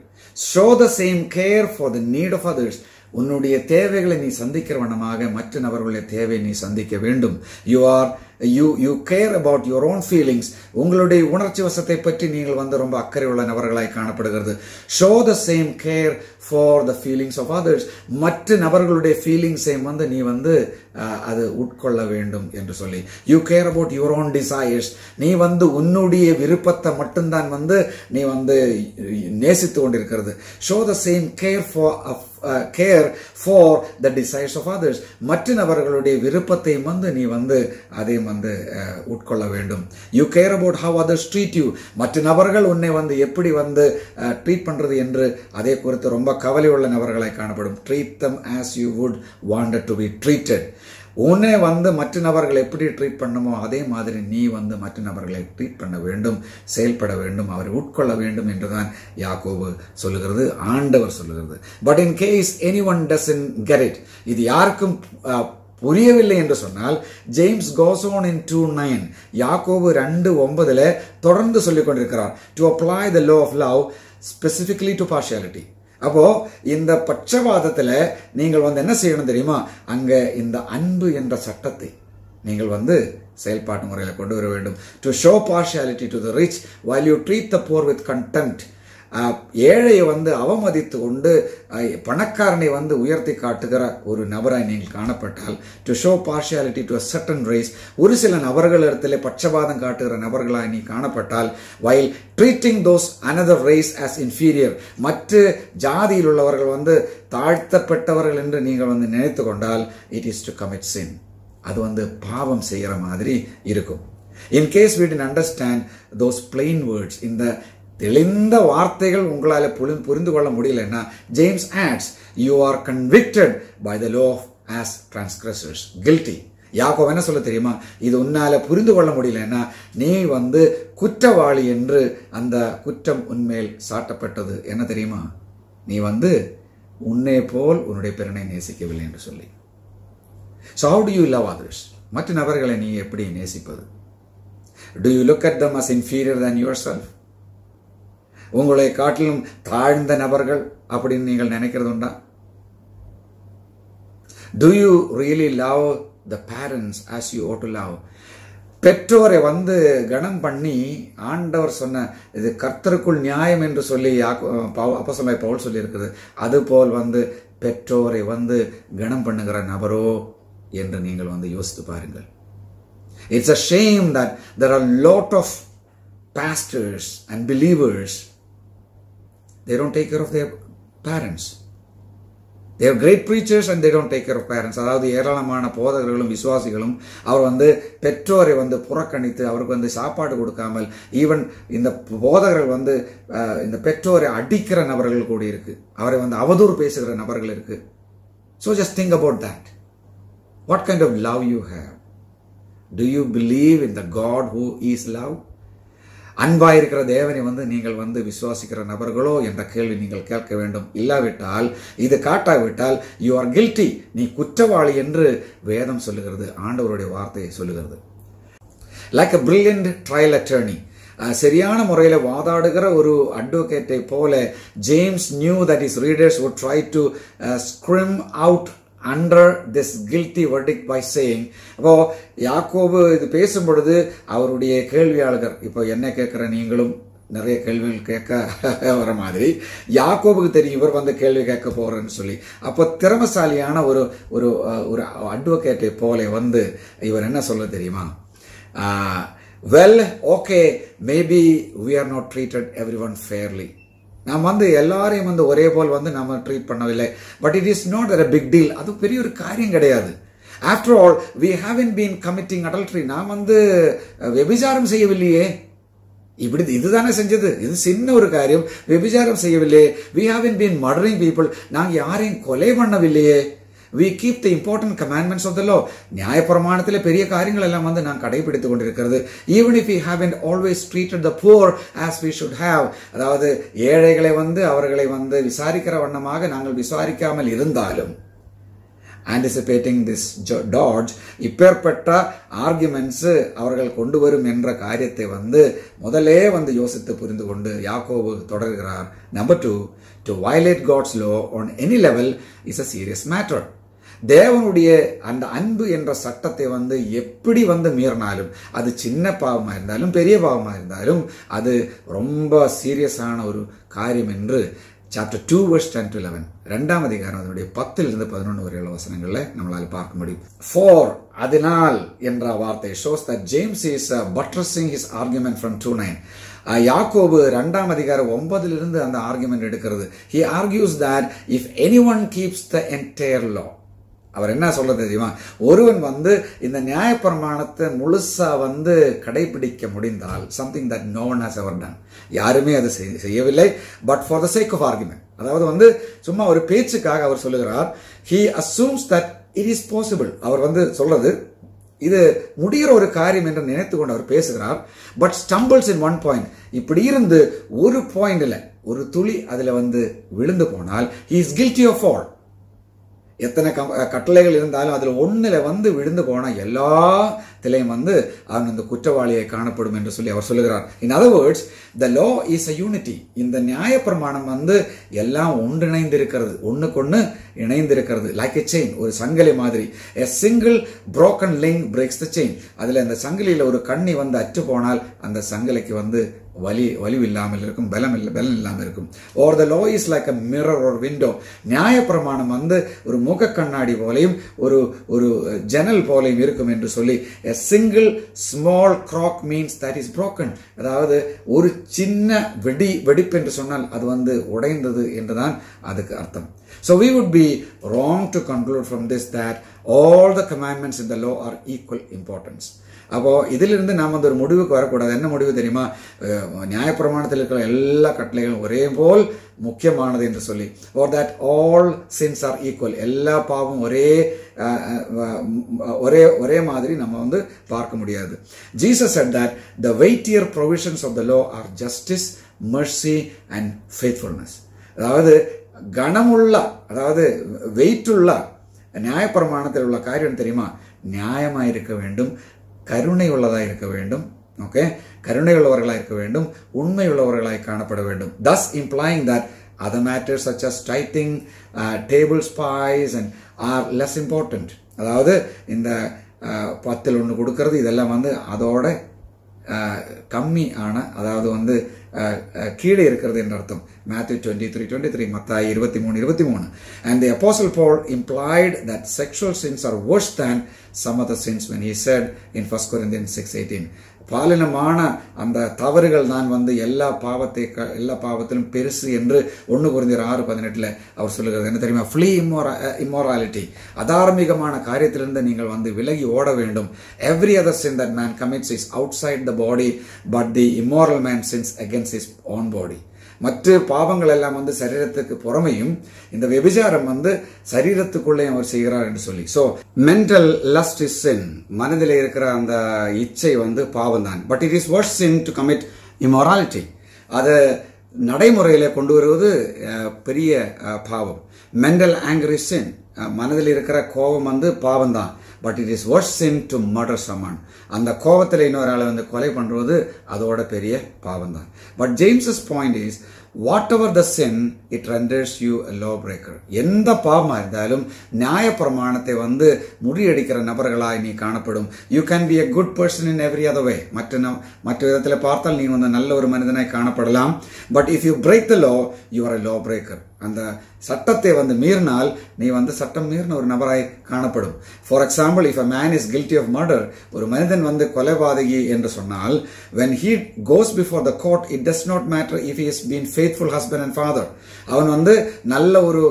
Show the same care for the need of others. உன்னுடைய தேவைகளை நீ சந்திக்கிற வண்ணமாக மற்ற நபர்களுடைய தேவை நீ சந்திக்க வேண்டும். You care about your own feelings. உங்களுடைய உணர்ச்சி வசத்தை பற்றி நீங்கள் வந்து ரொம்ப அக்கறை உள்ள நபர்களாய் காணப்படுகிறது. Show the same care for the feelings of others. மற்ற நபர்களுடைய ஃபீலிங்ஸை வந்து நீ வந்து அது உட்கொள்ள வேண்டும் என்று சொல்லி, you care about your own desires. நீ வந்து உன்னுடைய விருப்பத்தை மட்டும்தான் வந்து நீ வந்து நேசித்து கொண்டிருக்கிறது. Show the same care for the desires of others. மற்ற நபர்களுடைய விருப்பத்தை வந்து நீ வந்து அதே எல்லாத்தையும் வந்து உட்கொள்ள வேண்டும். You care about how others treat you. மற்ற நபர்கள் உன்னை வந்து எப்படி வந்து ட்ரீட் பண்றது என்று அதை குறித்து ரொம்ப கவலை உள்ள நபர்களாய் காணப்படும். Treat them as you would wanted to be treated. உன்னை வந்து மற்ற நபர்களை எப்படி ட்ரீட் பண்ணுமோ அதே மாதிரி நீ வந்து மற்ற நபர்களை ட்ரீட் பண்ண வேண்டும், செயல்பட வேண்டும், அவரை உட்கொள்ள வேண்டும் என்றுதான் யாக்கோபு சொல்லுகிறது, ஆண்டவர் சொல்லுகிறது. But in case anyone doesn't get it, இது யாருக்கும் புரியவில்லை என்று சொன்னால், ஜேம்ஸ் கோஸ் ஆன் இன் 2:9, யாக்கோபு 2:9 தொடர்ந்து சொல்லிக் கொண்டிருக்கிறார், to apply the law of love specifically to partiality. அப்போ இந்த பட்சபாதத்தில் நீங்கள் வந்து என்ன செய்யணும் தெரியுமா? அங்க இந்த அன்பு என்ற சட்டத்தை நீங்கள் வந்து செயல்பாட்டு முறையில் கொண்டு வர வேண்டும். To show partiality to the rich while you treat the poor with contempt. ஏழையை வந்து அவமதித்து கொண்டு பணக்காரனை வந்து உயர்த்தி காட்டுகிற ஒரு நபராய் நீங்கள் காணப்பட்டால், to show partiality to a certain race, ஒரு சில நபர்களிடத்திலே பட்சபாதம் காட்டுகிற நபர்களாய் நீ காணப்பட்டால், while treating those another race as inferior, மற்ற ஜாதியில் உள்ளவர்கள் வந்து தாழ்த்தப்பட்டவர்கள் என்று நீங்கள் வந்து நினைத்து கொண்டால், it is to commit sin. அது வந்து பாவம் செய்கிற மாதிரி இருக்கும். In case we didn't understand those plain words, இந்த தெளிந்த வார்த்தைகள் உங்களால் புரிந்து கொள்ள முடியலன்னா, James adds, you are convicted by the law as transgressors, guilty. யாக்கோபு என்ன சொல்ல தெரியுமா? இது உன்னால புரிந்து கொள்ள முடியலன்னா நீ வந்து குற்றவாளி என்று அந்த குற்றம் உன்மேல் சாட்டப்பட்டது. என்ன தெரியுமா? நீ வந்து உன்னை போல் உன்னுடைய பிறனை நேசிக்கவில்லை என்று சொல்லி. So how do you love others? மற்ற நபர்களை நீ எப்படி நேசிப்பது? Do you look at them as inferior than yourself? உங்களை காட்டிலும் தாழ்ந்த நபர்கள் அப்படின்னு நீங்கள் நினைக்கிறது உண்டா? Do you really love the parents as you ought to love? பெற்றோரை வந்து கணம் பண்ணி ஆண்டவர் சொன்ன இது கர்த்தருக்குள் நியாயம் என்று சொல்லி அப்போஸ்தலனாகிய பவுல் சொல்லி இருக்குது. அதுபோல் வந்து பெற்றோரை வந்து கணம் பண்ணுகிற நபரோ என்று நீங்கள் வந்து யோசித்து பாருங்கள். It's a shame that there are a lot of pastors and believers, they don't take care of their parents. They are great preachers and they don't take care of parents. அதாவது ஏராளமான போதகர்களும் விசுவாசிகளும் அவர் வந்து பெற்றோரை வந்து புறக்கணித்து அவருக்கு வந்து சாப்பாடு கொடுக்காமல், ஈவன் இந்த போதகர்கள் வந்து இந்த பெற்றோரை அடிக்கிற நபர்கள் கூட இருக்கு, அவரை வந்து அவதூறு பேசுகிற நபர்கள் இருக்கு. So just think about that. What kind of love you have? Do you believe in the God who is love? அன்பாயிருக்கிற தேவனை வந்து நீங்கள் வந்து விசுவாசிக்கிற நபர்களோ என்ற கேள்வி நீங்கள் கேட்க வேண்டும். இல்லாவிட்டால், இது காட்டாவிட்டால், you are guilty, நீ குற்றவாளி என்று வேதம் சொல்லுகிறது, ஆண்டவருடைய வார்த்தையை சொல்லுகிறது. Like a brilliant trial attorney, சரியான முறையில் வாதாடுகிற ஒரு அட்வொகேட்டை போல James knew that his readers would try to scream out under this guilty verdict by saying, அப்போ யாக்கோபு இது பேசும் பொழுது அவருடைய கேள்வியாளர்கள், இப்போ என்ன கேட்கிற நீங்களும் நிறைய கேள்விகள் கேட்க வர மாதிரி யாக்கோபுக்கு தெரியும் இவர் வந்து கேள்வி கேட்க போறேன்னு சொல்லி. அப்போ திறமசாலியான ஒரு ஒரு ஒரு அட்வொகேட்டை போல வந்து இவர் என்ன சொல்ல தெரியுமா? Well, okay, maybe we are not treated everyone fairly. நாம் வந்து எல்லாரையும் வந்து ஒரே போல் வந்து நம்ம ட்ரீட் பண்ணவில்லை. But it is not a big deal. அது பெரிய ஒரு காரியம் கிடையாது. After all, we haven't been committing adultery. நாம் வந்து விபச்சாரம் செய்யவில்லையே. இப்படி இதுதானே செஞ்சது, இது சின்ன ஒரு காரியம், விபச்சாரம் செய்யவில்லையே. we haven't been murdering people. நாங்கள் யாரையும் கொலை பண்ணவில்லையே. we keep the important commandments of the law. நியாயப்பிரமாணத்தில் பெரிய காரியங்கள் எல்லாம் வந்து நான் கடைபிடித்துக் கொண்டிருக்கிறது. even if we haven't always treated the poor as we should have, அதாவது ஏழைகளை வந்து அவர்களை வந்து விசாரிக்கிற வண்ணமாக நாங்கள் விசாரிக்காமல் இருந்தாலும், anticipating this dodge, இப்பேற்பட்ட ஆர்குமெண்ட்ஸ் அவர்கள் கொண்டு வரும் என்ற காரியத்தை வந்து முதலே வந்து யோசித்து புரிந்து கொண்டு யாக்கோபு தொடர்கிறார். Number 2, to violate God's law on any level is a serious matter. தேவனுடைய அந்த அன்பு என்ற சட்டத்தை வந்து எப்படி வந்து மீறினாலும், அது சின்ன பாவமாக இருந்தாலும் பெரிய பாவமாக இருந்தாலும், அது ரொம்ப சீரியஸான ஒரு காரியம் என்று சாப்டர் 2 verse 10 to 11, 2ஆம் அதிகாரம் அதனுடைய 10 to 11 வரையுள்ள வசனங்களில் நம்மளால் பார்க்க முடியும். For, அதனால் என்ற வார்த்தை shows that James is buttressing his argument from 2:9. யாக்கோபு 2ஆம் அதிகாரம் 9 அந்த ஆர்குமெண்ட் எடுக்கிறது. He argues that if anyone keeps the entire law, அவர் என்ன சொல்றது தெரியுமா? ஒருவன் வந்து இந்த நியாயப்பிரமாணத்தை முழுசா வந்து கடைபிடிக்க முடிந்தால், something that no one has ever done, யாருமே அதை செய்யவில்லை, but for the sake of argument, அதாவது வந்து சும்மா ஒரு பேச்சுக்காக அவர் சொல்லுகிறார், he assumes that it is possible. அவர் வந்து சொல்றது இது முடிகிற ஒரு காரியம் என்று நினைத்து கொண்டு அவர் பேசுகிறார். But ஸ்டம்பிள்ஸ் in one point. இப்படி இருந்து ஒரு பாயிண்ட்ல ஒரு துளி அதுல வந்து விழுந்து போனால் he is guilty of all. எத்தனை கட்டளைகள் இருந்தாலும் அதுல ஒண்ணுல வந்து விழுந்து போனா எல்லாத்திலையும் வந்து அவன் இந்த குற்றவாளியை காணப்படும் என்று சொல்லி அவர் சொல்லுகிறார். In other words, the law is a unity. இந்த நியாயப்பிரமாணம் வந்து எல்லாம் ஒன்றிணைந்திருக்கிறது, ஒண்ணுக்கொன்னு இணைந்திருக்கிறது. லைக் எ செயின், ஒரு சங்கிலி மாதிரி. A single broken link breaks the chain. அதுல இந்த சங்கிலியில ஒரு கண்ணி வந்து அற்று போனால் அந்த சங்கிலிக்கு வந்து வலிவு இல்லாமல் இருக்கும், பலம் இல்லாமல் இருக்கும். or the law is like a mirror or window. நியாயப்பிரமாணம் வந்து ஒரு முக கண்ணாடி போலையும் ஒரு ஜன்னல் போலையும் இருக்கும் என்று சொல்லி, a single small crack means that is broken. அதாவது ஒரு சின்ன வெடிப்பு என்று சொன்னால் அது வந்து உடைந்தது என்றுதான் அதுக்கு அர்த்தம். So we would be wrong to conclude from this that all the commandments in the law are equal importance. அப்போ இதிலிருந்து நாம் வந்து ஒரு முடிவுக்கு வரக்கூடாது. என்ன முடிவு தெரியுமா? நியாயப்பிரமாணத்தில் இருக்கிற எல்லா கட்டளைகளும் ஒரே போல் முக்கியமானது என்று சொல்லி, or that all sins are equal. எல்லா பாவம் ஒரே மாதிரி நம்ம வந்து பார்க்க முடியாது. Jesus said that the weightier provisions of the law are justice, mercy and faithfulness. அதாவது கனமுள்ள, அதாவது வெயிட்டுள்ள நியாயப்பிரமாணத்தில் உள்ள காரியம் தெரியுமா? நியாயமாக இருக்க வேண்டும், கருணை உள்ளதாக இருக்க வேண்டும், ஓகே, கருணை உள்ளவர்களாக இருக்க வேண்டும், உண்மை உள்ளவர்களாக காணப்பட வேண்டும். thus implying that other matters such as tithing, table spies and are less important. அதாவது இந்த 10 கொடுக்கிறது இதெல்லாம் வந்து அதோட கம்மி ஆன, அதாவது வந்து கீழே இருக்கிறது என்ற அர்த்தம். Matthew 23:23, Mathai 23:23. And the Apostle Paul implied that sexual sins are worse than some other sins when he said in 1 Corinthians 6:18, பாலினமான அந்த தவறுகள் தான் வந்து எல்லா பாவத்திலும் பெருசு என்று 1 Corinthians 6:18 அவர் சொல்லுகிறது. என்ன தெரியுமா? flee immorality. அதார்மிகமான காரியத்திலிருந்து நீங்கள் வந்து விலகி ஓட வேண்டும். every other sin that man commits is outside the body, but the immoral man sins against his own body. மற்ற பாவங்கள் எல்லாம் வந்து சரீரத்துக்கு புறமையும், இந்த விபச்சாரம் வந்து சரீரத்துக்குள்ளே அவர் செய்கிறார் என்று சொல்லி. So mental lust is sin. மனதில் இருக்கிற அந்த இச்சை வந்து பாவம் தான். But it is worse sin to commit immorality. அது நடைமுறையில கொண்டு வருவது பெரிய பாவம். Mental anger is sin. மனதில் இருக்கிற கோபம் வந்து பாவம் தான். But it is worse sin to murder someone. அந்த கோபத்தில் இன்னொரு ஆளை வந்து கொலை பண்றது அதோட பெரிய பாவம் தான். But James's point is, whatever the sin, it renders you a lawbreaker. எந்த பாவமா இருந்தாலும் நியாயப்பிரமாணத்தை வந்து முறியடிக்கிற நபர்களாய் நீ காணப்படும். you can be a good person in every other way. மற்ற விதத்தில் பார்த்தால் நீ வந்து நல்ல ஒரு மனிதனாய் காணப்படலாம். But if you break the law, you are a lawbreaker. அந்த சட்டத்தை வந்து மீறினால் நீ வந்து சட்டம் மீறின ஒரு நபராய் காணப்படும். For example, if a man is guilty of murder, ஒரு மனிதன் வந்து கொலைபாதகி என்று சொன்னால், when he goes before the court, it does not matter if he has been faithful husband and father. அவன் வந்து நல்ல ஒரு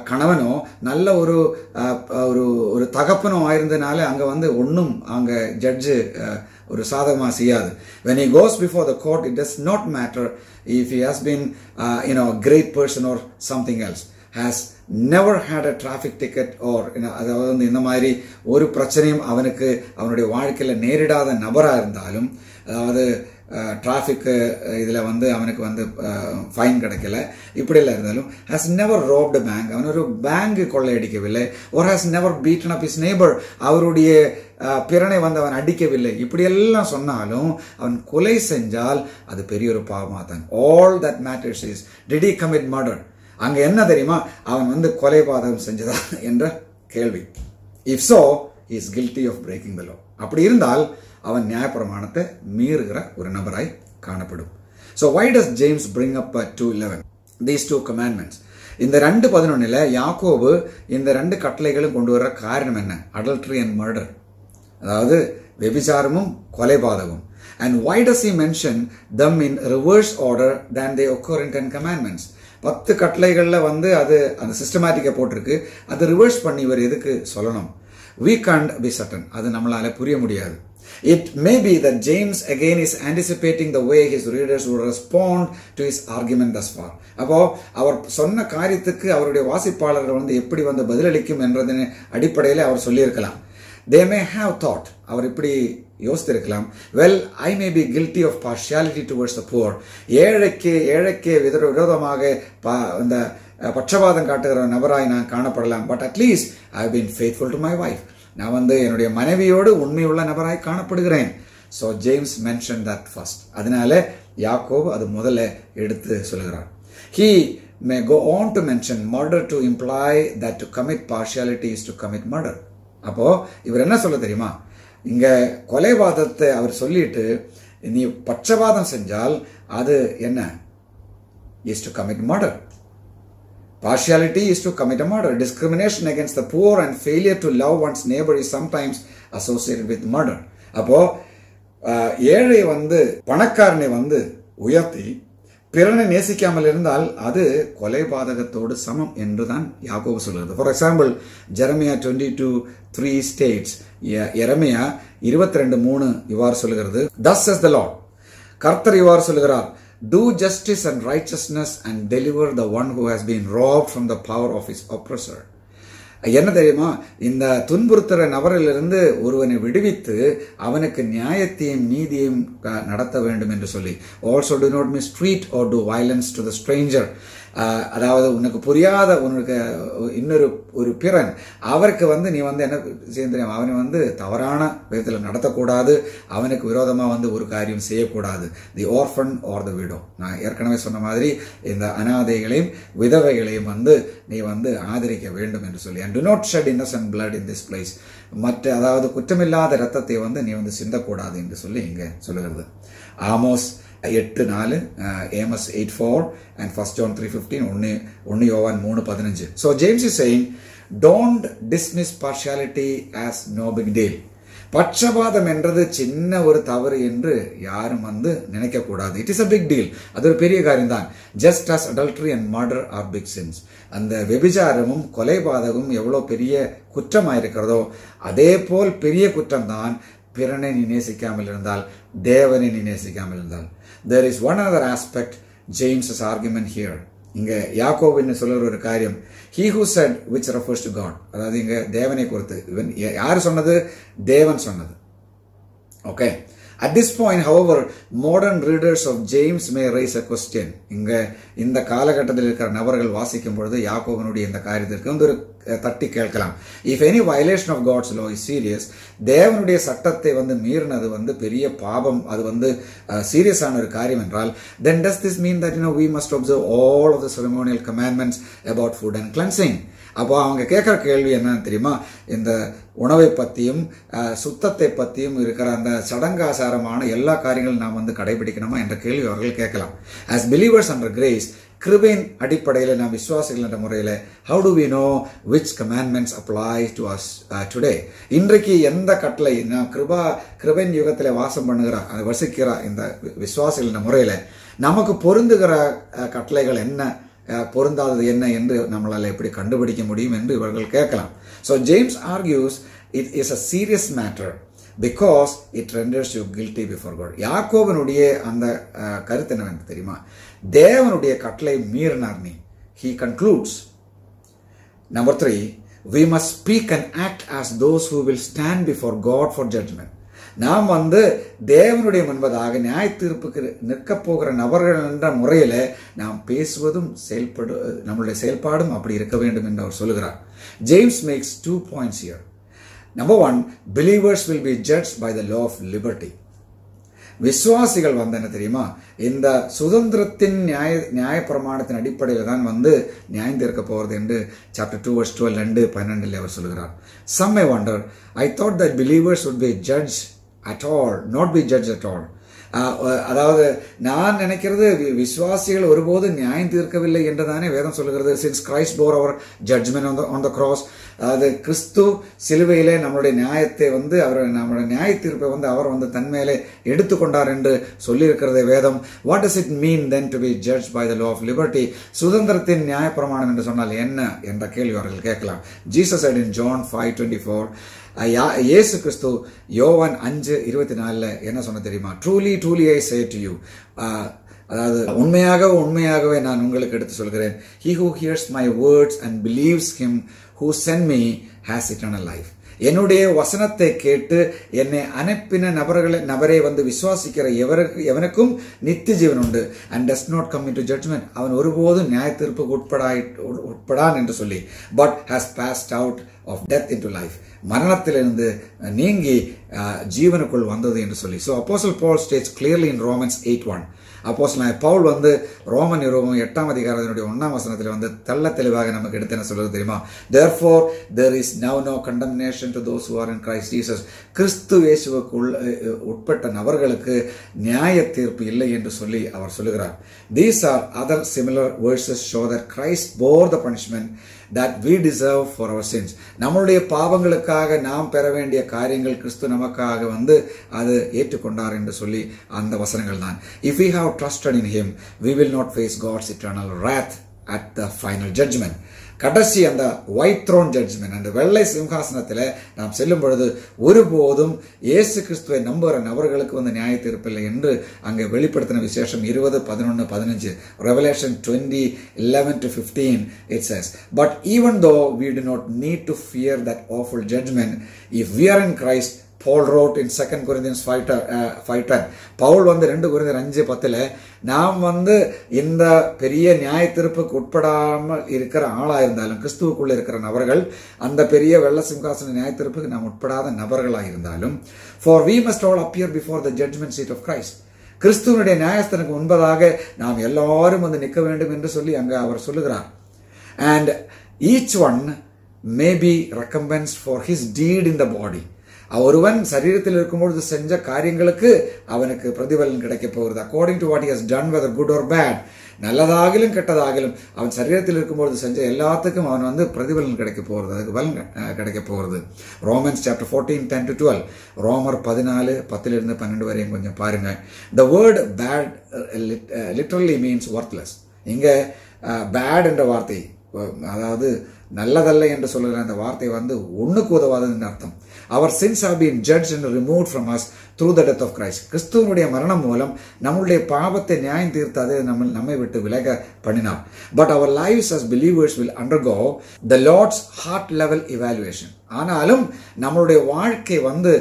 கணவனோ நல்ல ஒரு தகப்பனோ ஆயிருந்தனால அங்க வந்து ஒன்னும் அங்க ஜட்ஜு ஒரு சாதகமா செய்யாது. when he goes before the court, it does not matter if he has been a great person or something else, has never had a traffic ticket or அதாவது இந்த மாதிரி ஒரு பிரச்சனையும் அவனுக்கு அவனுடைய வாழ்க்கையில நேரிடாத நபரா இருந்தாலும், அதாவது டிராஃபிக் இதுல வந்து அவனுக்கு வந்து ஃபைன் கிடைக்கல, இப்படி எல்லாம் இருந்தாலும், has never robbed a bank, அவன் ஒரு bank கொள்ளையடிக்கவில்லை, or has never beaten up his neighbor, அவருடைய பிறனை வந்து அவன் அடிக்கவில்லை, இப்படி எல்லாம் சொன்னாலும் அவன் கொலை செஞ்சால் அது பெரிய ஒரு பாவமா தான். all that matters is, did he commit murder? அங்க என்ன தெரியுமா? அவன் வந்து கொலைபாதகம் செஞ்சதா என்ற கேள்வி. if so, he is guilty of breaking the law. அப்படி இருந்தால் அவன் நியாயப்பிரமாணத்தை மீறுகிற ஒரு நபராய் காணப்படும். So why does James bring up 2:11, these two commandments? இந்த 2:11 யாக்கோபு இந்த 2 கட்டளைகளும் கொண்டு வர காரணம் என்ன? adultery and murder, அதாவது வெபிசாரமும் கொலைபாதகம். And why does he mention them in reverse order than they occur in 10 commandments? 10 கட்டளைகளில் வந்து அது அந்த சிஸ்டமேட்டிக்காக போட்டிருக்கு. அது ரிவர்ஸ் பண்ணி இவர் எதுக்கு சொல்லணும்? We can't be certain. அது நம்மளால புரிய முடியாது. It may be that James again is anticipating the way his readers would respond to his argument thus far. அப்போ அவர் சொன்ன காரியத்துக்கு அவருடைய வாசிப்பாளர்கள் வந்து எப்படி வந்து பதிலளிக்கும் என்றதன் அடிப்படையில் அவர் சொல்லியிருக்கலாம். They may have thought, அவர் இப்படி யோசித்திருக்கலாம், well, I may be guilty of partiality towards the poor. ஏழைக்கு விரோதமாக இந்த பட்சபாதம் காட்டுகிற நபராய் நான் காணப்படலாம். But at least I have been faithful to my wife. நான் வந்து என்னுடைய மனைவியோடு உண்மையுள்ள நபராய் காணப்படுகிறேன். So James mention that first. அதனால யாக்கோபு அது முதல்ல எடுத்து சொல்லுகிறார். He may go on to mention murder to imply that to commit partiality is to commit murder. அப்போ இவர் என்ன சொல்ல தெரியுமா? இங்க கொலைவாதத்தை அவர் சொல்லிட்டு நீ பட்சபாதம் செஞ்சால் அது என்ன? is to commit murder. Partiality is to commit a murder. Discrimination against the poor and failure to love one's neighbor is sometimes associated with murder. அப்போ ஏழை வந்து பணக்காரனை வந்து உயர்த்தி பிறனை நேசிக்காமல் இருந்தால் அது கொலைபாதகத்தோடு சமம் என்றுதான் யாக்கோபு சொல்கிறது. ஃபார் எக்ஸாம்பிள் ஜெரமியா 22:3 ஸ்டேட்ஸ், எரமியா 22:3 இவ்வாறு சொல்லுகிறது, thus says the Lord, கர்த்தர் இவ்வாறு சொல்லுகிறார், do justice and righteousness and deliver the one who has been robbed from the power of his oppressor. என்ன தெரியுமா? இந்த துன்புறுத்துற நபரிலிருந்து ஒருவனை விடுவித்து அவனுக்கு நியாயத்தையும் நீதியையும் நடத்த வேண்டும் என்று சொல்லி, also do not mistreat or do violence to the stranger. அதாவது உனக்கு புரியாத உனக்கு ஒரு பிறன் அவருக்கு வந்து நீ வந்து என்ன செய்ய தெரியும், அவனை வந்து தவறான விதத்தில் நடத்தக்கூடாது, அவனுக்கு விரோதமாக வந்து ஒரு காரியம் செய்யக்கூடாது. தி ஆர்ஃபன் ஆர் த விடோ. நான் ஏற்கனவே சொன்ன மாதிரி இந்த அனாதைகளையும் விதவைகளையும் வந்து நீ வந்து ஆதரிக்க வேண்டும் என்று சொல்லி, and do not shed innocent blood in this place. அதாவது குற்றமில்லாத இரத்தத்தை வந்து நீ வந்து சிந்தக்கூடாது என்று சொல்லி இங்கே சொல்லுகிறது. ஆமோஸ் 8:4, Amos 8:4 and 1 John 3:15, 1 யோவான் 3:15. So James is saying, don't dismiss partiality as no big deal. பட்சபாதம் என்றது சின்ன ஒரு தவறு என்று யாரும் வந்து நினைக்க கூடாது. It is a big deal. அது ஒரு பெரிய காரியம் தான். Just as adultery and murder are big sins. அந்த வெபிச்சாரமும் கொலைபாதகமும் எவ்வளவு பெரிய குற்றமாயிருக்கிறதோ அதே போல் பெரிய குற்றம் தான் பிறனை நீ நேசிக்காமல் இருந்தால், தேவனை நீ நேசிக்காமல் இருந்தால். There is one other aspect James's argument here. இங்க யாக்கோபு சொல்லுற ஒரு காரியம், he who said, which refers to God. அதாவது இங்க தேவனை குறித்து யார் சொன்னது? தேவன் சொன்னது. Okay. At this point, however, modern readers of James may raise a question. இங்க இந்த காலகட்டத்தில் இருக்கிற நபர்கள் வாசிக்கும் பொழுது யாக்கோபனுடைய இந்த காரியத்திற்கு வந்து ஒரு தட்டி கேட்கலாம். If any violation of God's law is serious, தேவனுடைய சட்டத்தை வந்து மீறினது வந்து பெரிய பாவம், அது வந்து சீரியஸான ஒரு காரியம் என்றால், then does this mean that we must observe all of the ceremonial commandments about food and cleansing? அப்போ அவங்க கேட்குற கேள்வி என்னன்னு தெரியுமா? இந்த உணவை பற்றியும் சுத்தத்தை பற்றியும் இருக்கிற அந்த சடங்காசாரமான எல்லா காரியங்களும் நாம் வந்து கடைபிடிக்கணுமா என்ற கேள்வி அவர்கள் கேட்கலாம். As believers under grace, கிருபையின் அடிப்படையில் நாம் விசுவாசிகள் என்ற முறையில் how do we know which commandments apply to us today? இன்றைக்கு எந்த கட்டளை நாம் கிருபையின் யுகத்தில் வாசம் பண்ணுகிற வசிக்கிற இந்த விசுவாசிகள் என்ற முறையில் நமக்கு பொருந்துகிற கட்டளைகள் என்ன, பொருந்தாதது என்ன என்று நம்மளால் எப்படி கண்டுபிடிக்க முடியும் என்று இவர்கள் கேட்கலாம். So James argues it is a serious matter because it renders you guilty before God. யாக்கோபனுடைய அந்த கருத்து என்னவென்று தெரியுமா? தேவனுடைய கட்டளை மீறினார் நீ. He concludes, number 3, we must speak and act as those who will stand before God for judgment. நாம் வந்து தேவனுடைய முன்பதாக நியாய தீர்ப்புக்கு நிற்க போகிற நபர்கள் என்ற முறையில் நாம் பேசுவதும் நம்மளுடைய செயல்பாடும் அப்படி இருக்க வேண்டும் என்று அவர் சொல்லுகிறார். James makes 2 points here. Number 1, believers will be judged by the law of liberty. விசுவாசிகள் வந்து என்ன தெரியுமா? இந்த சுதந்திரத்தின் நியாய பிரமாணத்தின் அடிப்படையில் தான் வந்து நியாயம் தீர்க்க போகிறது என்று சாப்டர் 2 verse 12 அவர் சொல்லுகிறார். Some may wonder, I thought that believers would be judged at all, not be judged at all. அதாவது நான் நினைக்கிறது விசுவாசிகள் ஒருபோது நியாயம் தீர்க்கவில்லை என்றுதானே வேதம் சொல்லுகிறது. Since Christ bore our judgment on the cross, அதாவது கிறிஸ்து சிலுவையிலே நம்மளுடைய நியாயத்தை வந்து நம்மளுடைய நியாய தீர்ப்பை வந்து அவர் வந்து தன்மேலே எடுத்துக்கொண்டார் என்று சொல்லியிருக்கிறது வேதம். What does it mean then to be judge by the law of liberty? சுதந்திரத்தின் நியாயப்பிரமாணம் என்று சொன்னால் என்ன என்ற கேள்வி அவர்கள் கேட்கலாம். ஜீசஸ் said in John 5:24, இயேசு கிறிஸ்து யோவான் 5:24 என்ன சொன்ன தெரியுமா? Truly truly I say to you, அதாவது உண்மையாகவே நான் உங்களுக்கு எடுத்து சொல்கிறேன், he who hears my words and believes him who sent me has eternal life. என்னுடைய வசனத்தை கேட்டு என்னை அனுப்பின நபரை வந்து விசுவாசிக்கிற எவனுக்கும் நித்திய ஜீவன் உண்டு. And does not come into judgment, அவன் ஒருபோதும் நியாய தீர்ப்புக்கு உட்படான் என்று சொல்லி, but has passed out of death into life, மரணத்திலிருந்து நீங்கி ஜீவனுக்குள் வந்தது என்று சொல்லி. ஸோ அப்போஸ்தலன் Paul states clearly in Romans 8:1. அப்போஸ்தலன் பவுல் வந்து ரோமன் நிருபம் 8ஆம் அதிகாரத்தினுடைய 1ஆம் வசனத்தில் வந்து தெள்ள தெளிவாக நமக்கு எடுத்து என்ன சொல்றது தெரியுமா? Therefore there is now no condemnation to those who are in Christ Jesus. கிறிஸ்து இயேசுவுக்கு உட்பட்ட நபர்களுக்கு நியாய தீர்ப்பு இல்லை என்று சொல்லி அவர் சொல்லுகிறார். These are other similar verses show that Christ bore the punishment that we deserve for our sins. நம்மளுடைய பாவங்களுக்காக நாம் பெற வேண்டிய காரியங்கள் கிறிஸ்து நமக்காக வந்து அது ஏற்றுக்கொண்டார் என்று சொல்லி அந்த வசனங்கள் தான். If we have trusted in him, we will not face God's eternal wrath at the final judgment. கடைசி அந்த ஒயிட் த்ரோன் ஜட்ஜ்மெண்ட், அந்த வெள்ளை சிம்ஹாசனத்தில் நாம் செல்லும் பொழுது ஒருபோதும் இயேசு கிறிஸ்துவை நம்புகிற நபர்களுக்கு வந்து நியாய தீர்ப்பில்லை என்று அங்கே வெளிப்படுத்தின விசேஷம் 20:11-15 Revelation 20:11-15 it says, but even though we do not need to fear that awful judgment, if we are in Christ, Paul wrote in 2 Corinthians 5:10, Pavul வந்து 2 கொரிந்தியர் 5:10 நாம் வந்து இந்த பெரிய நியாய தீர்ப்புக்கு உட்படாமல் இருக்கிற ஆளா இருந்தாலும், கிறிஸ்துவுக்குள்ள இருக்கிற நபர்கள் அந்த பெரிய வெள்ள சிம்ஹாசன நியாய தீர்ப்புக்கு நாம் உட்படாத நபர்களாக இருந்தாலும், for we must all appear before the judgment seat of Christ. கிறிஸ்துவனுடைய நியாயஸ்தனுக்கு முன்பதாக நாம் எல்லாரும் வந்து நிற்க வேண்டும் என்று சொல்லி அங்க அவர் சொல்லுகிறார். and each one may be recompensed for his deed in the body. ஒருவன் சரீரத்தில் இருக்கும்பொழுது செஞ்ச காரியங்களுக்கு அவனுக்கு பிரதிபலன் கிடைக்க போகிறது. According to what he has done, whether good or bad, நல்லதாகிலும் கெட்டதாகிலும் அவன் சரீரத்தில் இருக்கும்பொழுது செஞ்ச எல்லாத்துக்கும் அவன் வந்து பிரதிபலன் கிடைக்க போகிறது, அதுக்கு பலன் கிடைக்க போகிறது. ரோமன்ஸ் சாப்டர் 14:10-12, ரோமர் 14:10-12 வரையும் கொஞ்சம் பாருங்க. The word bad literally means worthless. இங்க பேட் என்ற வார்த்தை, அதாவது நல்லதல்ல என்று சொல்லுகிற அந்த வார்த்தை வந்து ஒண்ணுக்கு உதவாததுன்னு அர்த்தம். Our sins have been judged and removed from us through the death of Christ. கிறிஸ்துவனுடைய மரணம் மூலம் நம்முடைய பாவத்தை நியாயம் தீர்த்து அதை நம்மை விட்டு விலக பண்ணினார். But our lives as believers will undergo the Lord's heart level evaluation. ஆனாலும் நம்மளுடைய வாழ்க்கை வந்து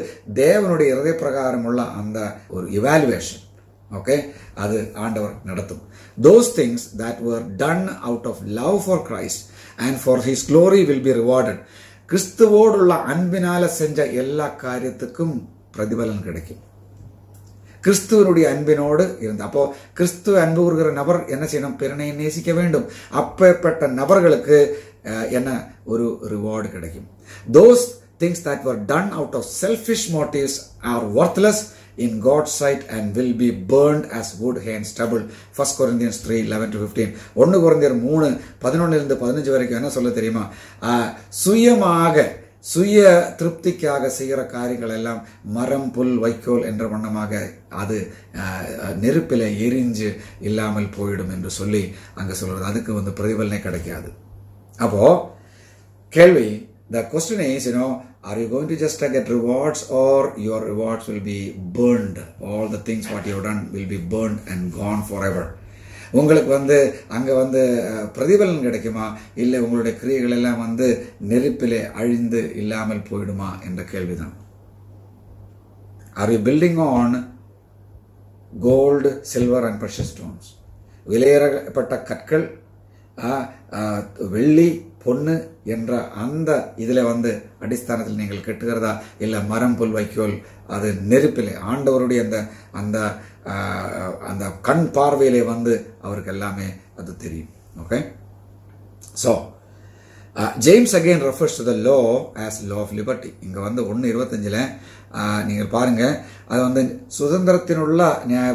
தேவனுடைய இருதய பிரகாரம் உள்ள அந்த ஒரு evaluation, ஓகே, அது ஆண்டவர் நடத்தும். Those things that were done out of love for Christ and for his glory will be rewarded. கிறிஸ்துவோடுள்ள அன்பினால செஞ்ச எல்லா காரியத்துக்கும் பிரதிபலன் கிடைக்கும். கிறிஸ்துவனுடைய அன்பினோடு இருந்து, அப்போ கிறிஸ்துவ அன்பு கூறுகிற நபர் என்ன செய்யணும்? பிறனை நேசிக்க வேண்டும். அப்பேற்பட்ட நபர்களுக்கு என்ன ஒரு ரிவார்டு கிடைக்கும். Those things that were done out of selfish motives are worthless in God's sight and will be burned as wood and stubble. 1 Corinthians 3:11-15. 1 கொரிந்தியர் 3:11-15 வரைக்கும் என்ன சொல்ல தெரியுமா? சுய திருப்திக்காக செய்கிற காரியங்கள் எல்லாம் மரம், புல், வைக்கோல் என்ற வண்ணமாக அது நெருப்பில எரிஞ்சு இல்லாமல் போயிடும் என்று சொல்லி அங்க சொல்றது. அதுக்கு வந்து பிரதிபலனே கிடைக்காது. அப்போ கேள்வி, the question is, are you going to just get rewards, or your rewards will be burned? All the things what you have done will be burned and gone forever. உங்களுக்கு வந்து அங்க வந்து பிரதிபலன் கிடைக்குமா, இல்லை உங்களுடைய கிரியைகள் எல்லாம் வந்து நெருப்பிலே அழிந்து இல்லாமல் போயிடுமா என்ற கேள்விதான். Are you building on gold, silver and precious stones? விலையேறப்பட்ட கற்கள், வெள்ளி, பொண்ணு என்ற அந்த இதுல வந்து அடிஸ்தானத்தில் நீங்கள் கட்டுகிறதா, இல்ல மரம், புல், வைக்கோல், அது நெருப்பிலே ஆண்டவருடைய அந்த அந்த கண் பார்வையிலே வந்து அவருக்கு எல்லாமே அது தெரியும். Okay, so James again refers to the law as law of liberty. இங்க வந்து 1:25 நீங்கள் பாருங்க, அது வந்து சுதந்திரத்தினுள்ள நியாய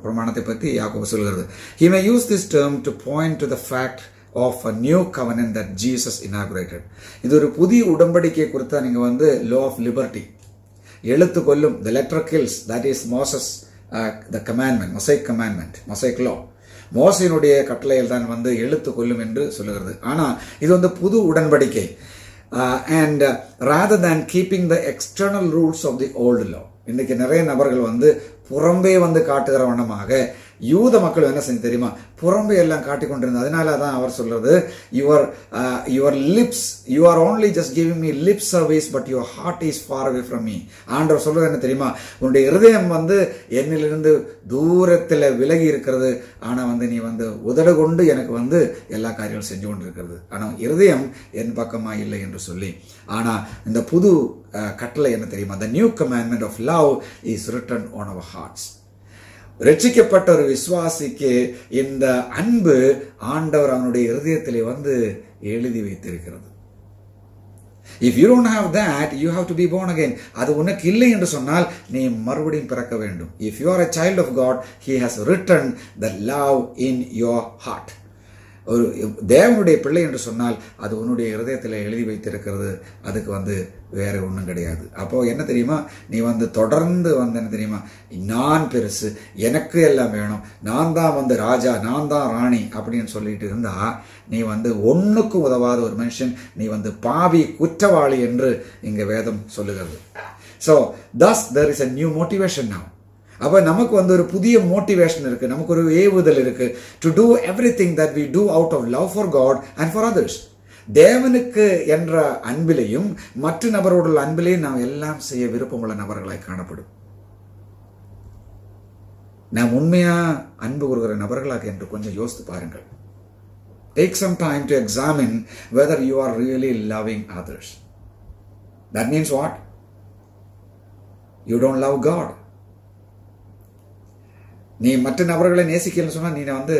பிரமாணத்தை பற்றி யாக்கோபு சொல்கிறது. He may use this term to point to the fact of a new covenant that Jesus inaugurated. இது ஒரு புதிய உடன்படிக்கை குறித்த நீங்க வந்து law of liberty. எழுத்து கொல்லும், the letter kills, that is Moses the commandment, Mosaic law. மோசையினுடைய கட்டளையில் தான் வந்து எழுத்து கொல்லும் என்று சொல்லுகிறது. ஆனா இது வந்து புது உடன்படிக்கை. And rather than keeping the external rules of the old law, இன்னைக்கு நிறைய நபர்கள் வந்து புறம்பே வந்து காட்டுகிற வண்ணமாக யூத மக்கள் என்ன செஞ்சு தெரியுமா, புறம்பே எல்லாம் காட்டிக் கொண்டிருந்தது. அதனால தான் அவர் சொல்றது, your lips, you are only just giving me lip service but your heart is far away from me. ஆண்டவர் சொல்றது என்ன தெரியுமா, உன்னுடைய இருதயம் வந்து என்னிலிருந்து தூரத்தில் விலகி இருக்கிறது, ஆனா வந்து நீ வந்து உதடு கொண்டு எனக்கு வந்து எல்லா காரியங்களும் செஞ்சு கொண்டு இருக்கிறது, ஆனா இருதயம் என் பக்கமா இல்லை என்று சொல்லி. ஆனா இந்த புது கட்டளை என்ன தெரியுமா, the new commandment of love is written on our hearts. ரட்சிக்கப்பட்ட ஒரு விசுவாசிக்கு இந்த அன்பு ஆண்டவர் அவனுடைய இருதயத்திலே வந்து எழுதி வைத்திருக்கிறது. If you don't have that, you have to be born again. அது உனக்கு இல்லை என்று சொன்னால் நீ மறுபடியும் பிறக்க வேண்டும். If you are a child of God, He has written the love in your heart. ஒரு தேவனுடைய பிள்ளை என்று சொன்னால் அது உன்னுடைய இருதயத்தில் எழுதி வைத்திருக்கிறது, அதுக்கு வந்து வேற ஒன்றும் கிடையாது. அப்போ என்ன தெரியுமா, நீ வந்து தொடர்ந்து வந்து என்ன தெரியுமா, நான் பெருசு, எனக்கு எல்லாம் வேணும், நான் தான் வந்து ராஜா, நான் தான் ராணி அப்படின்னு சொல்லிட்டு இருந்தா நீ வந்து ஒன்னுக்கும் உதவாத ஒரு மனுஷன், நீ வந்து பாவி, குற்றவாளி என்று இங்க வேதம் சொல்லுகிறது. So thus there is a new motivation now. அப்ப நமக்கு வந்து ஒரு புதிய மோட்டிவேஷன் இருக்கு, நமக்கு ஒரு ஏவுதல் இருக்கு, to do everything that we do out of love for God and for others. தேவனுக்கு என்ற அன்பிலையும் மற்ற நபரோட அன்பிலையும் நாம் எல்லாம் செய்ய விருப்பமுள்ள நபர்களாய் காணப்படும். நாம் உண்மையா அன்பு கூறுகிற நபர்களாக என்று கொஞ்சம் யோசித்து பாருங்கள். Take some time to examine whether you are really loving others. That means what? You don't love God. நீ மற்ற நபர்களை நேசிக்கலன்னு சொன்னா நீ வந்து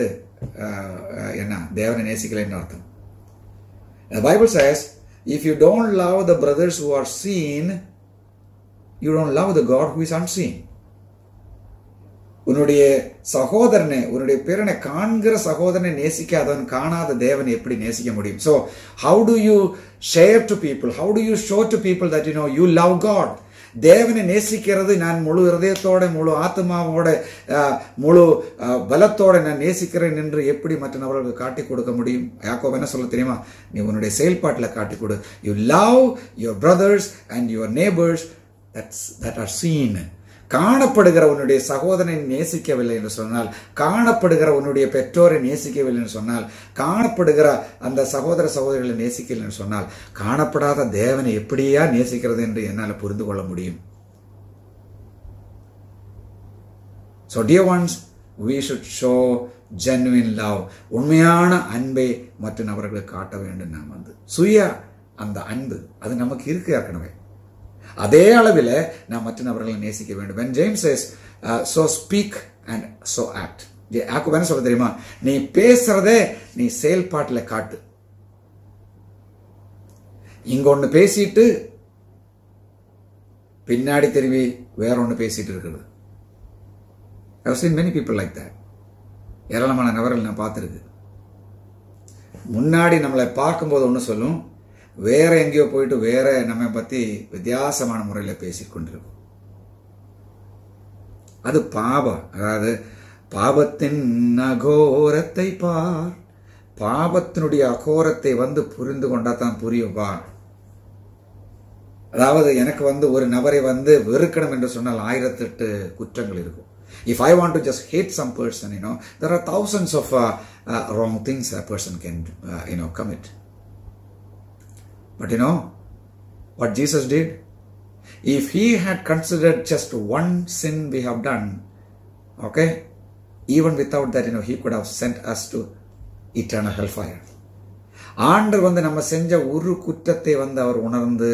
என்ன தேவனை நேசிக்கலைன்னு அர்த்தம். The Bible says, if you don't love the brothers who are seen, you don't love the God who is unseen. உன்னுடைய சகோதரனை, உன்னுடைய பிறனை காண்கிற சகோதரனை நேசிக்காதவன் காணாத தேவனை எப்படி நேசிக்க முடியும்? So how do you share to people, how do you show to people that you know you love God? தேவனை நேசிக்கிறது நான் முழு இருதயத்தோட, முழு ஆத்மாவோட, முழு பலத்தோட நான் நேசிக்கிறேன் என்று எப்படி மற்ற நபர்களுக்கு காட்டி கொடுக்க முடியும்? யாக்கோபு என்ன சொல்ல தெரியுமா, நீ உன்னுடைய செயல்பாட்டில் காட்டி கொடு. You love your brothers and your neighbours that are seen. காணப்படுகிற உன்னுடைய சகோதரனை நேசிக்கவில்லை என்று சொன்னால், காணப்படுகிற உன்னுடைய பெற்றோரை நேசிக்கவில்லை என்று சொன்னால், காணப்படுகிற அந்த சகோதர சகோதரிகளை நேசிக்கவில்லை என்று சொன்னால், காணப்படாத தேவனை எப்படியா நேசிக்கிறது என்று என்னால் புரிந்து கொள்ள முடியும். So dear ones, we should show genuine love. உண்மையான அன்பை மற்ற நபர்களுக்கு காட்ட வேண்டும். நாம் வந்து சுய அந்த அன்பு அது நமக்கு இருக்கு ஏற்கனவே. அதே அளவில் நாம் மற்ற நபர்களை நேசிக்க வேண்டும். When James says, so speak and so act. யாக்கோபு என்ன சொல்ல தெரியுமா, நீ பேசுறதே நீ செயல்பாட்டில் காட்டு. இங்க ஒன்று பேசிட்டு பின்னாடி திரும்பி வேற ஒன்று பேசிட்டு இருக்கிறது. I have seen many people like that. ஏராளமான நபர்கள் நான் பார்த்துருக்கு. முன்னாடி நம்மளை பார்க்கும்போது ஒன்று சொல்லும், வேற எங்கேயோ போயிட்டு வேற நம்ம பத்தி வித்தியாசமான முறையில் பேசிக்கொண்டிருக்கும். அது பாவம். அதாவது பாவத்தின் அகோரத்தை பார், பாவத்தினுடைய அகோரத்தை வந்து புரிந்து கொண்டா தான் புரியும். அதாவது எனக்கு வந்து ஒரு நபரை வந்து வெறுக்கணும் என்று சொன்னால் 1008 குற்றங்கள் இருக்கும். If I want to just hate some person, there are thousands of wrong things a person can commit. But what Jesus did? If he had considered just one sin we have done, okay, even without that, he could have sent us to eternal hellfire. ஆண்டவர் வந்து நம்ம செஞ்ச ஒரு குற்றத்தை வந்து அவர் உணர்ந்து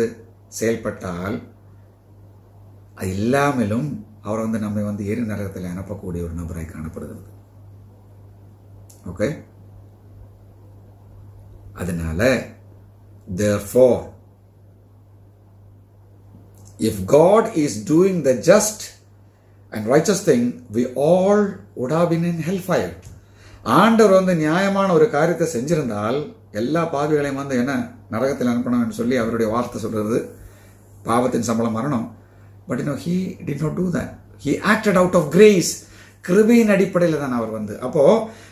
செயல்பட்டால், அது இல்லாமலும் அவர் வந்து நம்மை வந்து எரி நரகத்தில் அனுப்பக்கூடிய ஒரு நபராய் காணப்படுகிறது. ஓகே, அதனால therefore if God is doing the just and righteous thing, we all would have been in hellfire. ஆண்டவர் வந்து நியாயமான ஒரு காரியத்தை செஞ்சிருந்தால் எல்லா பாவிகளையும் வந்து என்ன நரகத்தில் அனுப்பணும் சொல்லி அவருடைய வார்த்தை சொல்றது, பாவத்தின் சம்பளம் மரணம். But he did not do that. He acted out of grace. கிருபையின் அடிப்படையில் தான் அவர் வந்து. அப்போ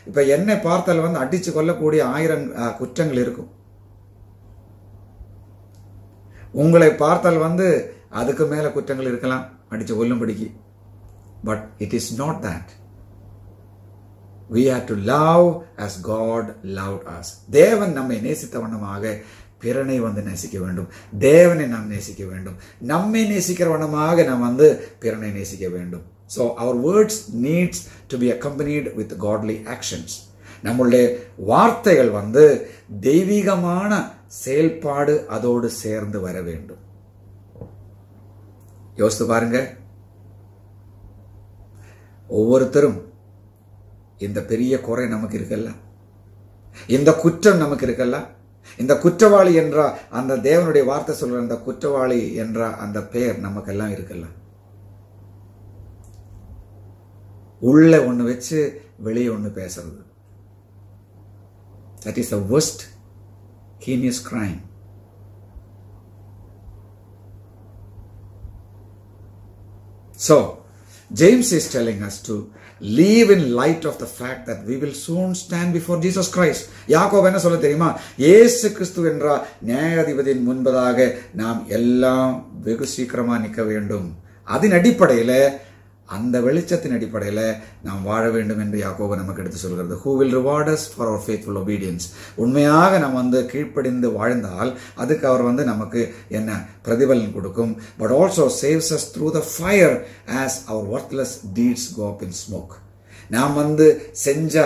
இப்ப என்னை பார்த்தால் வந்து அடிச்சு கொள்ளக்கூடிய 1000 குற்றங்கள் இருக்கும். உங்களை பார்த்தால் வந்து அதுக்கு மேல குற்றங்கள் இருக்கலாம் அடிச்சு கொல்லும்படிக்கு. But it is not that. We have to love as God loved us. தேவன் நம்மை நேசித்த வண்ணமாக பிறனை வந்து நேசிக்க வேண்டும். தேவனை நாம் நேசிக்க வேண்டும். நம்மை நேசிக்கிற வண்ணமாக நாம் வந்து பிறனை நேசிக்க வேண்டும். So our words needs to be accompanied with godly actions. நம்முடைய வார்த்தைகள் வந்து தெய்வீகமான செயல்பாடு அதோடு சேர்ந்து வர வேண்டும். யோசித்து பாருங்க, ஒவ்வொருத்தரும் இந்த பெரிய குறை நமக்கு இருக்கல்ல, இந்த குற்றம் நமக்கு இருக்கல்ல, இந்த குற்றவாளி என்ற அந்த தேவனுடைய வார்த்தை சொல்ற அந்த குற்றவாளி என்ற அந்த பெயர் நமக்கெல்லாம் இருக்கல்ல. உள்ள ஒண்ணு வச்சு வெளியே ஒண்ணு பேசுறது, that is the worst heinous crime. So James is telling us to live in light of the fact that we will soon stand before Jesus Christ. யாக்கோபு என்ன சொல்ல தெரியுமா? இயேசு கிறிஸ்து என்ற நியாயாதிபதியின் முன்பதாக நாம் எல்லாம் வெகு சீக்கிரமா நிற்க வேண்டும். அதன் அடிப்படையில, அந்த வெளிச்சத்தின் அடிப்படையில நாம் வாழ வேண்டும் என்று யாக்கோபு நமக்கு எடுத்து சொல்கிறது. Who will reward us for our faithful obedience? உண்மையாக நாம் வந்து கீழ்ப்படிந்து வாழ்ந்தால் அதுக்கு அவர் வந்து நமக்கு என்ன பிரதிபலன் கொடுக்கும். But also saves us through the fire as our worthless deeds go up in smoke. நாம் வந்து செஞ்ச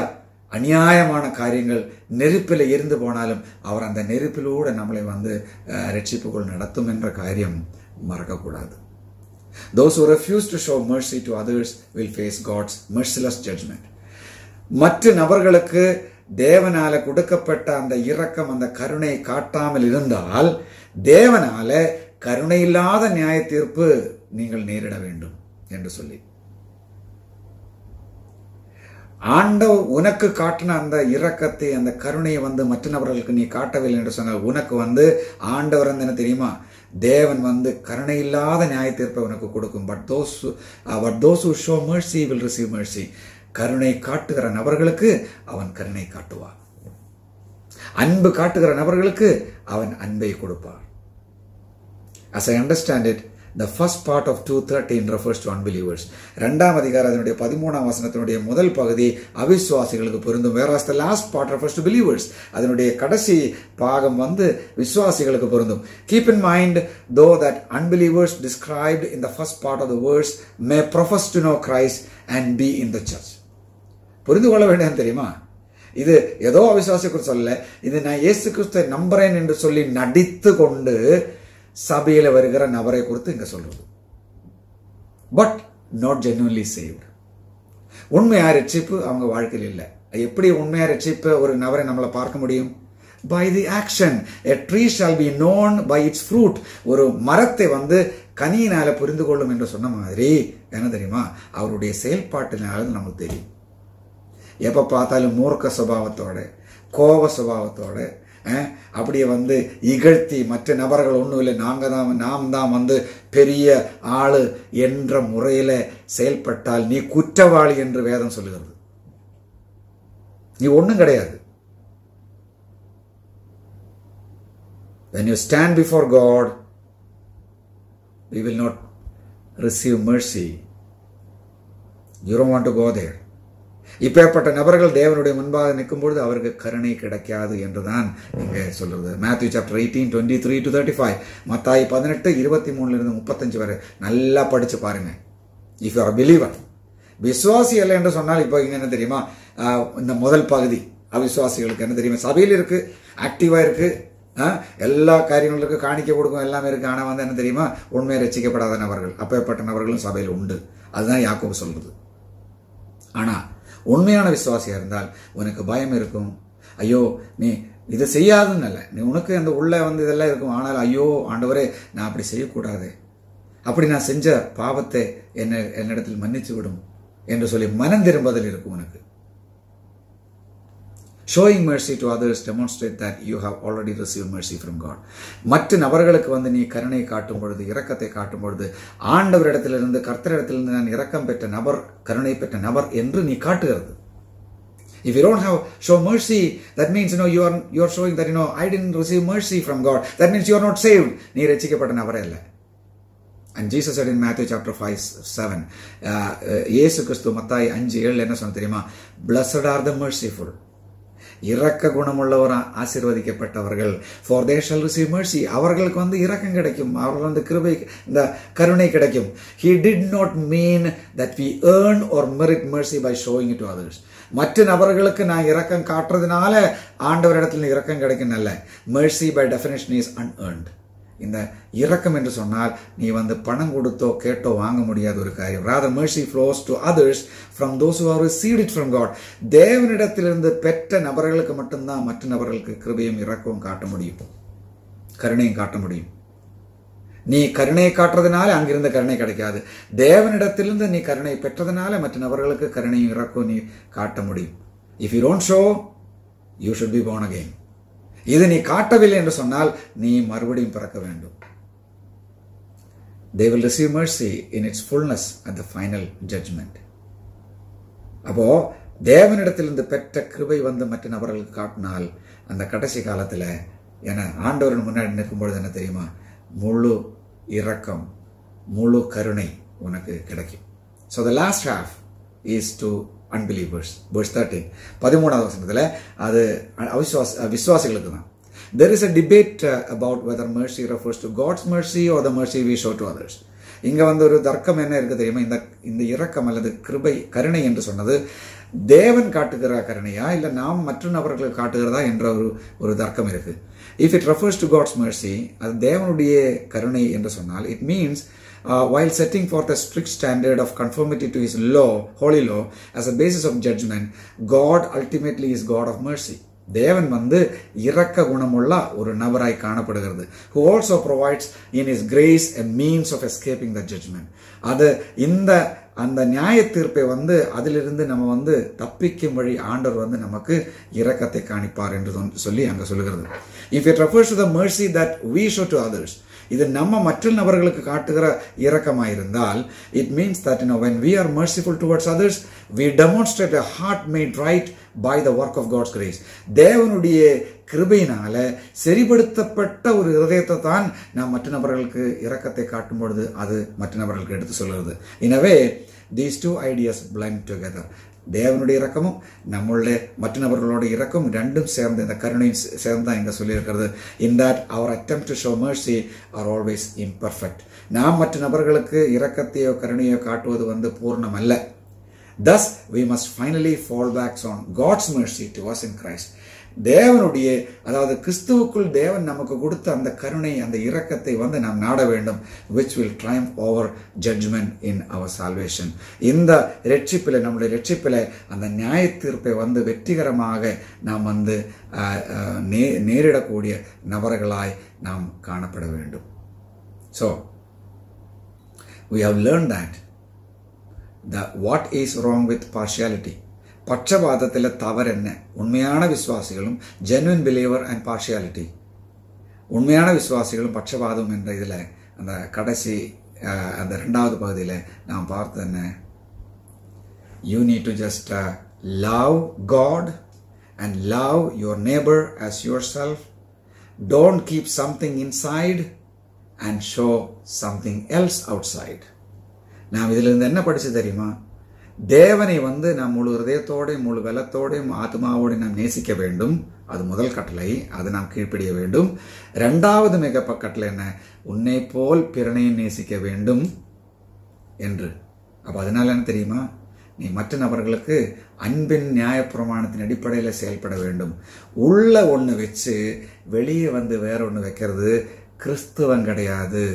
அநியாயமான காரியங்கள் நெருப்பில் எரிந்து போனாலும் அவர் அந்த நெருப்பிலூட நம்மளை வந்து ரட்சிப்புக்குள் நடத்தும் என்ற காரியம் மறக்கக்கூடாது. Those who refuse to show mercy to others will face God's merciless judgment. மற்ற நபர்களுக்கு தேவனால கொடுக்கப்பட்ட அந்த இரக்கம், அந்த கருணை காட்டாமல் இருந்தால் தேவனால கருணை இல்லாத நியாய தீர்ப்பு நீங்கள் நேரிட வேண்டும் என்று சொல்லி, ஆண்டவர் உனக்கு காட்டின அந்த இரக்கத்தை, அந்த கருணையை வந்து மற்ற நபர்களுக்கு நீ காட்டவில்லை என்று சொன்னால் உனக்கு வந்து ஆண்டவர் வந்து என்ன தெரியுமா? தேவன் வந்து கருணை இல்லாத நியாய தீர்ப்பை உனக்கு கொடுக்கும். But those who show mercy will receive mercy. கருணை காட்டுகிற நபர்களுக்கு அவன் கருணை காட்டுவார். அன்பு காட்டுகிற நபர்களுக்கு அவன் அன்பை கொடுப்பார். As I understand it, the first part of 2:13 refers to unbelievers. இரண்டாம் அதிகாரம் அதனுடைய 13ஆம் வசனத்தினுடைய முதல் பகுதி அவிசுவாசிகளுக்கு பொருந்தும். whereas the last part refers to believers. அதனுடைய கடைசி பாகம் வந்து விசுவாசிகளுக்கு பொருந்தும். Keep in mind though that unbelievers described in the first part of the verse may profess to know Christ and be in the church. புரிந்து கொள்ள வேண்டியது தெரியுமா? இது ஏதோ அவிசுவாசி குறித்து சொல்லல, இது நான் இயேசு கிறிஸ்துவை நம்புறேன் என்று சொல்லி நடித்து கொண்டு சபையில வருகிற நபரை குறித்து இங்க சொல்றது. But not genuinely saved. உண்மையா ரட்சிப்பு அவங்க வாழ்க்கையில் இல்லை. எப்படி உண்மையா ரட்சிப்பு ஒரு நபரை நம்மளை பார்க்க முடியும்? By the action. A tree shall be known by its fruit. ஒரு மரத்தை வந்து கனியினால புரிந்து கொள்ளும் என்று சொன்ன மாதிரி என்ன தெரியுமா? அவருடைய செயல்பாட்டினால நமக்கு தெரியும். எப்ப பார்த்தாலும் மூர்க்க சுபாவத்தோட, கோப சுபாவத்தோட, அப்படியே வந்து இகழ்த்தி மற்ற நபர்கள் ஒன்றும் இல்லை, நாம் தான் வந்து பெரிய ஆளு என்ற முறையில செயல்பட்டால் நீ குற்றவாளி என்று வேதம் சொல்லுகிறது. நீ ஒண்ணும் கிடையாது. When you stand before God, we will not receive mercy. You don't want to go there. இப்பேற்பட்ட நபர்கள் தேவனுடைய முன்பாக நிற்கும் பொழுது அவருக்கு கருணை கிடைக்காது என்றுதான் இங்க சொல்றது. Matthew chapter 18:23-35, மத்தாய் 18:23-35 வரை நல்லா படிச்சு பாருங்க. If you are a believer, விசுவாசி அல்ல என்று சொன்னால் இப்போ இங்க என்ன தெரியுமா? இந்த முதல் பகுதி அவிசுவாசிகளுக்கு என்ன தெரியுமா? சபையில் இருக்கு, ஆக்டிவா இருக்கு, எல்லா காரியங்களுக்கு காணிக்க கொடுக்கும், எல்லாமே இருக்கு. ஆனா வந்து என்ன தெரியுமா? உண்மையை ரட்சிக்கப்படாத நபர்கள், அப்பேற்பட்ட நபர்களும் சபையில் உண்டு. அதுதான் யாக்கோபு சொல்றது. ஆனா உண்மையான விசுவாசியா இருந்தால் உனக்கு பயம் இருக்கும். ஐயோ, நீ இதை செய்யாதுன்னு இல்லை, நீ உனக்கு அந்த உள்ள வந்து இதெல்லாம் இருக்கும். ஆனால் ஐயோ ஆண்டவரே நான் அப்படி செய்யக்கூடாது, அப்படி நான் செஞ்ச பாவத்தை என்னிடத்தில் மன்னிச்சு விடும் என்று சொல்லி மனம் திரும்புதல் இருக்கும் உனக்கு. Showing mercy to others demonstrate that you have already received mercy from God. மற்ற நபர்களுக்கு வந்து நீ கருணை காட்டும் பொழுது, இரக்கத்தை காட்டும் பொழுது, ஆண்டவரிடத்திலிருந்து கர்த்தரிடத்திலிருந்து நான் இரக்கம் பெற்ற நபர், கருணை பெற்ற நபர் என்று நீ காட்டுகிறது. If you don't have show mercy, that means you are showing that I didn't receive mercy from God. That means you are not saved. நீ ரட்சிக்கப்பட்ட நபரே இல்லை. And Jesus said in Matthew chapter 5:7, இயேசு கிறிஸ்து மத்தாய் 5:7 என்ன சொன்ன தெரியுமா? Blessed are the merciful. இரக்க குணமுள்ளவர் ஆசீர்வதிக்கப்பட்டவர்கள், for they shall receive mercy. அவர்களுக்கு வந்து இரக்கம் கிடைக்கும், அவர்கள் வந்து கிருபை, இந்த கருணை கிடைக்கும். He did not mean that we earn or merit mercy by showing it to others. மற்ற நபர்களுக்கு நான் இரக்கம் காட்டுறதுனால ஆண்டவரிடத்தில் இரக்கம் கிடைக்கும் அல்ல. Mercy by definition is unearned. இந்த இரக்கம் என்று சொன்னால் நீ வந்து பணம் கொடுத்தோ கேட்டோ வாங்க முடியாத ஒரு காரியம். Rather mercy flows to others from those who have received it from God. தேவனிடத்திலிருந்து பெற்ற நபர்களுக்கு மட்டும்தான் மற்ற நபர்களுக்கு கிருபையும் இரக்கமும் காட்ட முடியும், கருணையும் காட்ட முடியும். நீ கருணையை காட்டுறதுனால அங்கிருந்த கருணை கிடைக்காது. தேவனிடத்திலிருந்து நீ கருணை பெற்றதுனால மற்ற நபர்களுக்கு கருணையும் இரக்கம் நீ காட்ட முடியும். If you don't show, you should be born again. இது நீ காட்டவில்லை என்று சொன்னால் நீ மறுபடியும் பிறக்க வேண்டும். They will receive mercy in its fullness at the final judgment. அப்போ தேவனிடத்திலிருந்து பெற்ற கிருபை வந்து மற்ற நபர்களுக்கு காட்டினால் அந்த கடைசி காலத்தில் என ஆண்டவரின் முன்னாடி நிற்கும் பொழுது என்ன தெரியுமா? முழு இரக்கம், முழு கருணை உனக்கு கிடைக்கும். So the last half is to unbelievers. Verse 13, 13வது வசனத்தில் அது விசுவாசிகளுக்கு தான். There is a debate about whether mercy refers to God's mercy or the mercy we show to others. இங்க வந்து ஒரு தர்க்கம் என்ன இருக்கு தெரியுமா? இந்த இரக்கம் அல்லது கிருபை, கருணை என்று சொன்னது தேவன் காட்டுகிற கருணையா இல்ல நாம் மற்ற நபர்களுக்கு காட்டுகிறதா என்ற ஒரு தர்க்கம் இருக்கு. If it refers to God's mercy, அது தேவனுடைய கருணை என்று சொன்னால், it means while setting forth a strict standard of conformity to His law, holy law, as a basis of judgment, God ultimately is God of mercy. தேவன் வந்து இரக்க குணமுள்ள ஒரு நபராய் காணப்படுகிறது. Who also provides in His grace a means of escaping the judgment. அது அந்த நியாய தீர்ப்பை வந்து அதிலிருந்து நம்ம வந்து தப்பிக்கும் வழி ஆண்டவர் வந்து நமக்கு இரக்கத்தை காணிப்பார் என்று சொல்லி அங்க சொல்லுகிறது. If it refers to the mercy that we show to others, இது நம்ம மற்ற நபர்களுக்கு காட்டுகிற இரக்கமாயிருந்தால், it means that when we are merciful towards others, we demonstrate a heart made right by the work of God's grace. தேவனுடைய கிருபையினால சரிபடுத்தப்பட்ட ஒரு இதயத்தை தான் நாம் மற்ற நபர்களுக்கு இரக்கத்தை காட்டும் பொழுது அது மற்ற நபர்களுக்கு எடுத்து சொல்கிறது. In a way, these two ideas blend together. தேவனுடைய இரக்கமும் நம்மளுடைய மற்ற நபர்களோட இரக்கம் ரெண்டும் சேர்ந்து இந்த கருணையும் சேர்ந்தான் இங்க சொல்லியிருக்கிறது. In that our attempt to show mercy are always imperfect. நாம் மற்ற நபர்களுக்கு இரக்கத்தையோ கருணையோ காட்டுவது வந்து பூர்ணம் அல்ல. Thus we must finally fall back on God's mercy to us in Christ. தேவனுடைய, அதாவது கிறிஸ்துவுக்குள் தேவன் நமக்கு கொடுத்த அந்த கருணை, அந்த இரக்கத்தை வந்து நாம் நாட வேண்டும். which will triumph over judgment in our salvation. இந்த இரட்சிப்பில், நம்முடைய இரட்சிப்பில் அந்த நியாய தீர்ப்பை வந்து வெற்றிகரமாக நாம் வந்து நேரிடக்கூடிய நபர்களாய் நாம் காணப்பட வேண்டும். So we have learned that what is wrong with partiality. பட்சபாதத்தில் தவறு என்ன? உண்மையான விசுவாசிகளும், ஜென்வின் பிலீவர் அண்ட் பார்ஷியாலிட்டி, உண்மையான விசுவாசிகளும் பட்சபாதம் என்ற இதில் அந்த கடைசி அந்த 2வது பகுதியில் நாம் பார்த்தது என்ன? You need to just love God and love your neighbor as yourself. Don't keep something inside and show something else outside. நாம் இதிலிருந்து என்ன படிச்சு தெரியுமா? தேவனை வந்து நாம் முழு ஹிருதயத்தோடையும் முழு பலத்தோடையும் ஆத்மாவோடையும் நாம் நேசிக்க வேண்டும். அது முதல் கட்டளை, அது நாம் கீழ்ப்படிய வேண்டும். 2வது மிக கட்டளை என்ன? உன்னை போல் பிறனையும் நேசிக்க வேண்டும் என்று. அப்ப அதனால என்ன தெரியுமா? நீ மற்ற நபர்களுக்கு அன்பின் நியாயப்பிரமாணத்தின் அடிப்படையில் செயல்பட வேண்டும். உள்ள ஒன்று வச்சு வெளியே வந்து வேற ஒன்று வைக்கிறது கிறிஸ்துவம் கிடையாது.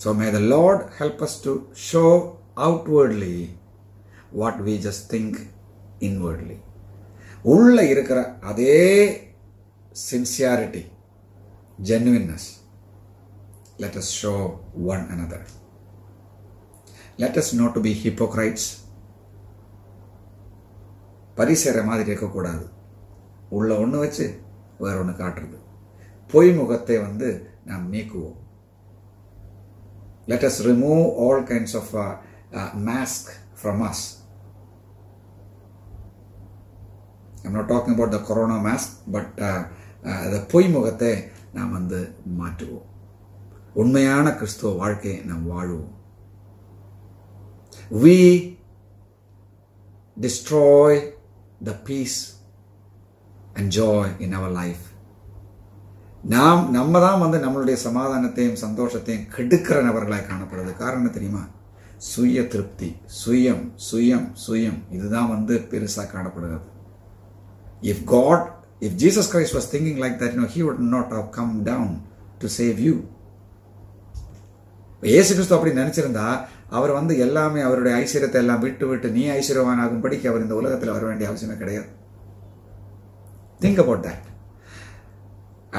So may the Lord help us to show outwardly what we just think inwardly. உள்ள இருக்கிற அதே sincerity, genuineness, let us show one another. Let us not to be hypocrites. பரிசேர மாதிரி இருக்கக்கூடாது. உள்ள ஒன்று வச்சு வேற ஒன்று காட்டுறது. பொய் முகத்தை நாம் நீக்குவோம். Let us remove all kinds of mask from us. I'm not talking about the corona mask, but the பொய் முகத்தை நாம் மாற்றுவோம். உண்மையான கிறிஸ்துவ வாழ்க்கையை நாம் வாழுவோம். We destroy the peace and joy in our life. நம்ம தான் நம்மளுடைய சமாதானத்தையும் சந்தோஷத்தையும் கெடுக்கிற நபர்களாய் காணப்படுறது. காரணம் தெரியுமா? சுய திருப்தி, சுயம் சுயம் சுயம், இதுதான் பெருசா காணப்படுகிறது. If Jesus Christ was thinking like that, he would not have come down to save you. இயேசு கிறிஸ்து அப்படி நினைச்சிருந்தா அவர் எல்லாமே அவருடைய ஐஸ்வர்யத்தை எல்லாம் விட்டு நீ ஐஸ்வர்யவானாகும்படிக்கு அவர் இந்த உலகத்தில் வர வேண்டிய அவசியமே கிடையாது. Think about that.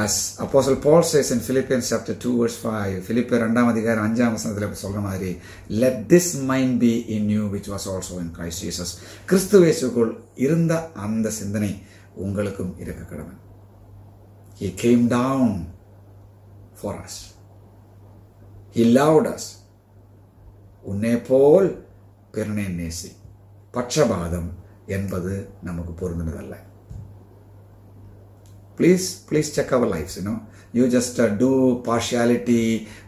As Apostle Paul says in Philippians chapter 2 verse 5, பிலிப்பியர் 2 அதிகாரம் 5 வசனத்தில் சொல்ற மாதிரி, let this mind be in you which was also in Christ Jesus. கிறிஸ்து இயேசுவுக்குள் இருந்த அந்த சிந்தனை உங்களுக்கும் இருக்க கடமை. He came down for us. He loved us. உன்னை போல் பிறனை நேசி. பட்சபாதம் என்பது நமக்கு பொருந்தினதல்ல. Please check our lives, You just do partiality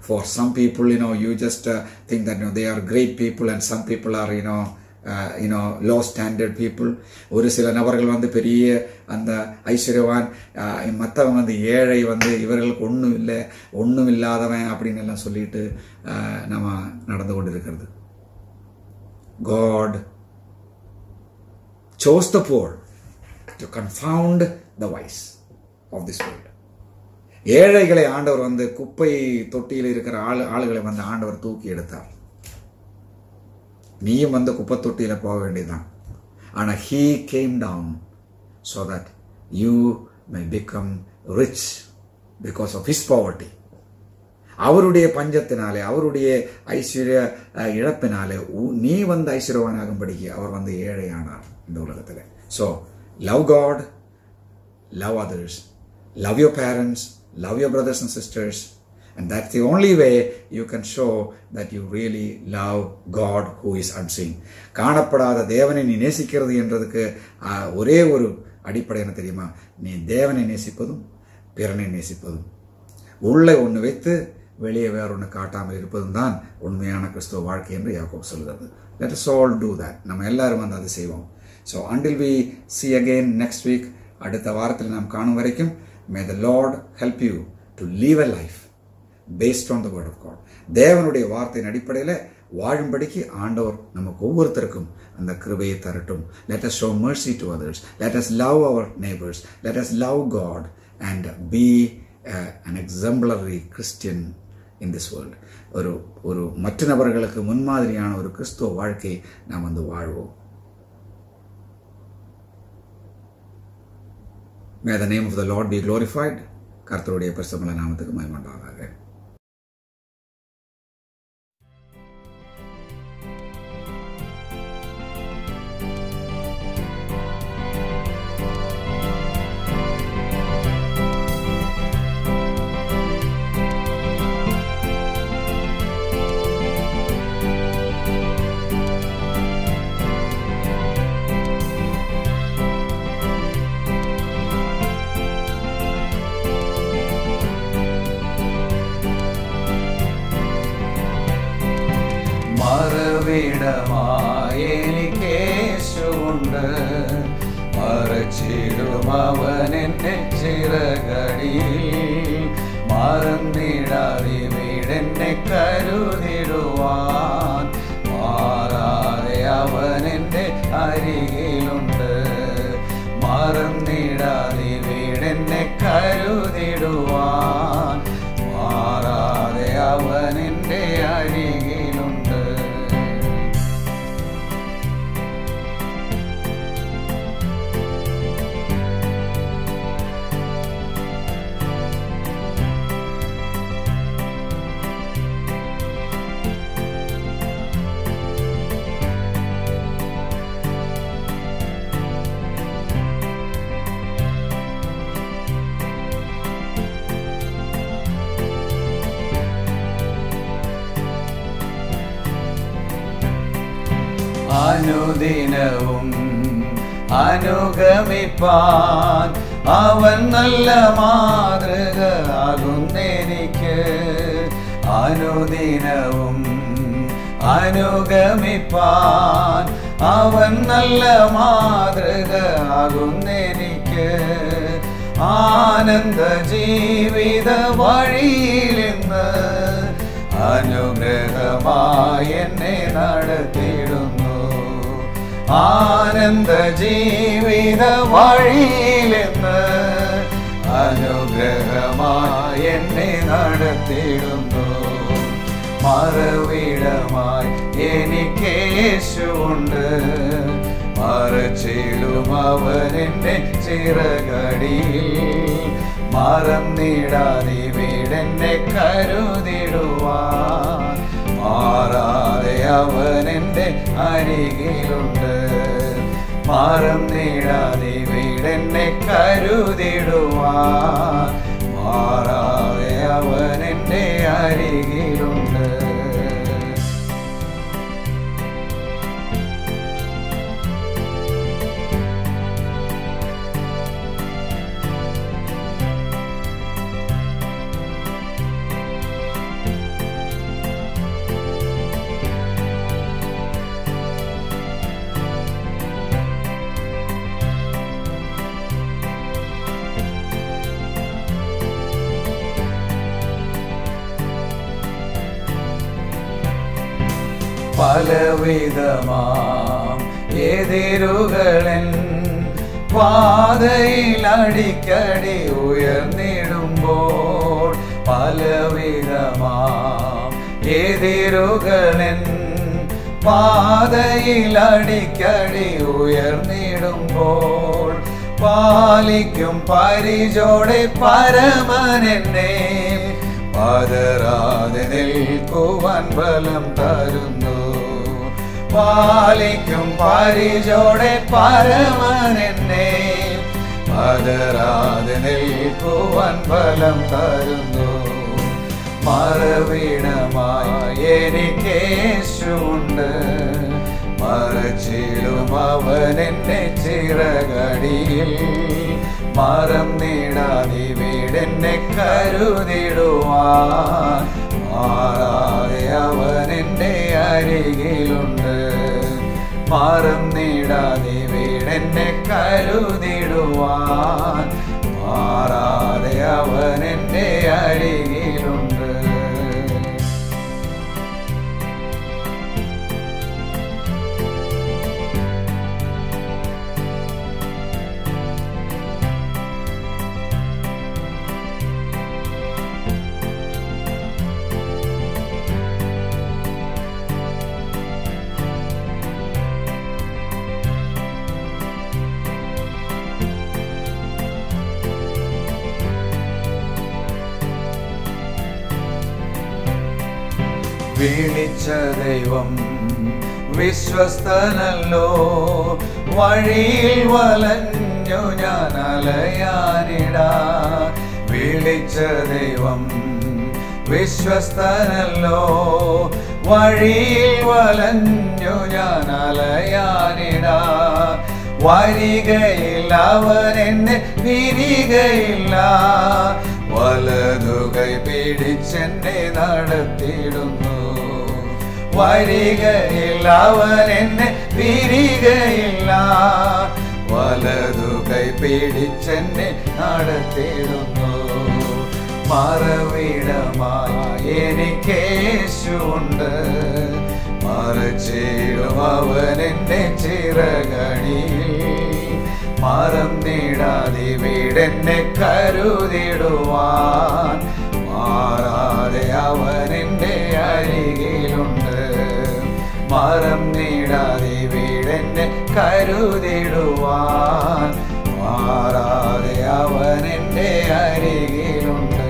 for some people, You just think that, they are great people and some people are, low standard people. ஒரு சில நபர்கள் பெரிய அந்த ஐஸ்வர்யவான், மற்றவங்க ஏழை, இவர்களுக்கு ஒன்றும் இல்லாதவன் அப்படின்னு எல்லாம் சொல்லிட்டு நம்ம நடந்து கொண்டு இருக்கிறது. God chose the poor to confound the wise of this world. ஏழைகளை ஆண்டவர் குப்பை தொட்டியில் இருக்கிற ஆளுகளை ஆண்டவர் தூக்கி எடுத்தார். நீயும் குப்பை தொட்டியில போக வேண்டியதுதான். ஆனா he came down so that you may become rich because of his poverty. அவருடைய பஞ்சத்தினாலே, அவருடைய ஐஸ்வர்ய இழப்பினாலே நீ ஐஸ்வர்யவானாகும்படிக்கு அவர் ஏழையானார் இந்த உலகத்தில். So love God, love others, love your parents, love your brothers and sisters, and that's the only way you can show that you really love God who is unseen. காணப்படாத தேவனை நீ நேசிக்கிறது என்றதுக்கு ஒரே ஒரு அடிப்படை என்ன தெரியுமா? நீ தேவனை நேசிப்பதும் பிறனை நேசிப்பதும். உள்ள ஒன்று வைத்து வெளியே வேற ஒன்று காட்டாமல் இருப்பதும் தான் உண்மையான கிறிஸ்துவ வாழ்க்கை என்று யாக்கோபு சொல்கிறது. Let us all do that. நம்ம எல்லாரும் அதை செய்வோம். So until we see again next week, அடுத்த வாரத்தில் நாம் காணும் வரைக்கும், may the Lord help you to live a life based on the word of God. தேவனுடைய வார்த்தையின் அடிப்படையில் வாழும்படிக்கு ஆண்டவர் நமக்கு ஒவ்வொருத்தருக்கும் அந்த கிருபையை தரட்டும். Let us show mercy to others. Let us love our neighbors. Let us love God and be an exemplary Christian in this world. ஒரு மற்ற நபர்களுக்கு முன்மாதிரியான ஒரு கிறிஸ்துவ வாழ்க்கை நாம் வாழ்வோம். May the name of the Lord be glorified. கர்த்தருடைய பரிசுத்த நாமத்துக்கு மகிமை உண்டாவதாக. മറവിടമായെനിക്കേശുണ്ട്, മറച്ചിടും അവനെന്നെ ചിറകടിയിൽ. മറന്നിടാതെ വീടെന്നെ കരുതിടുവാൻ, മാറാതെ അവനെന്റെ അരികിലുണ്ട്. മറന്നിടാതെ വീടെന്നെ കരുതിടുവാൻ, മാറാതെ അവനെന്റെ അരികിലുണ്ട്. അനുദിനവും അനുഗമിപ്പാൻ അവൻ നല്ല മാതൃകയാകുന്നെനിക്ക്. അനുദിനവും അനുഗമിപ്പാൻ അവൻ നല്ല മാതൃകയാകുന്നെനിക്ക്. ആനന്ദ ജീവിത വഴിയിലിന്ന് അനുഗ്രഹമായി എന്നെ നടത്തിയിടുന്നു. ആനന്ദ ജീവിത വഴിയിലിന്ന് അനുഗ്രഹമായി എന്നെ നടത്തിയിടുന്നു. മറവിടമായി എനിക്ക് യേശുവുണ്ട്, മറച്ചിലും അവനെന്നെ ചിറകടിയിൽ. മറന്നിടാതെ വീടെന്നെ കരുതിടുവാൻ മാറാതെ അവനെന്റെ അരികിലുണ്ട്. മറന്നിടാതെ വീടെന്നെ കരുതിടുവാൻ മാറാതെ അവനെന്റെ അരികിലുണ്ട്. പലവിധമാം എതിരുകളൻ പാതയിൽ അടിക്കടി ഉയർന്നിടുമ്പോൾ, പലവിധമാം എതിരുകളൻ പാതയിൽ അടിക്കടി ഉയർന്നിടുമ്പോൾ, പാലിക്കും പരിചോടെ പരമനെന്നെ പതറാതെ നിൽക്കുവാൻ ബലം തരുന്നു. പാലിക്കും പരിചോടെ പരമനെന്നെ പതറാതെ നിൽക്കുവാൻ ബലം തരുന്നു. മറവിടമായി എനിക്ക് യേശുവുണ്ട്, മറച്ചിടും അവനെന്നെ ചിറകടിയിൽ. മറന്നിടാതെ വീടെന്നെ കരുതിടുവാൻ മാറാതെ അവനെന്റെ അരികിലുണ്ട്. മറന്നിടാതെ വീടെന്നെ കരുതിടുവാൻ മാറാതെ അവനെന്റെ അരികിലുണ്ട്. വിളിച്ച ദൈവം വിശ്വസ്തനല്ലോ, വഴിയിൽ വലഞ്ഞു ഞാൻ അലയാനിടാ. വിളിച്ച ദൈവം വിശ്വസ്തനല്ലോ, വഴിയിൽ വലഞ്ഞു ഞാൻ അലയാനിടാ. വരികയില്ല അവൻ എന്നെ പിരികയില്ല, വലതുകൈ പിടിച്ചെന്നെ നടത്തിയിടുന്നു. വരികയില്ല അവൻ എന്നെ പിരികയില്ല, വലതുകൈ പിടിച്ചെന്നെ നടത്തിയിടുന്നു. മറവിടമായി എനിക്ക് യേശുവുണ്ട്, മറച്ചിടും അവനെന്നെ ചിറകടിയിൽ. മറന്നിടാതെ വീടെന്നെ കരുതിടുവാൻ മാറാതെ അവനെന്റെ അരികിലുണ്ട്. മറന്നിടാതെ വീടെന്നെ കരുതിടുവാൻ മാറാതെ അവനെന്റെ അരികിലുണ്ട്.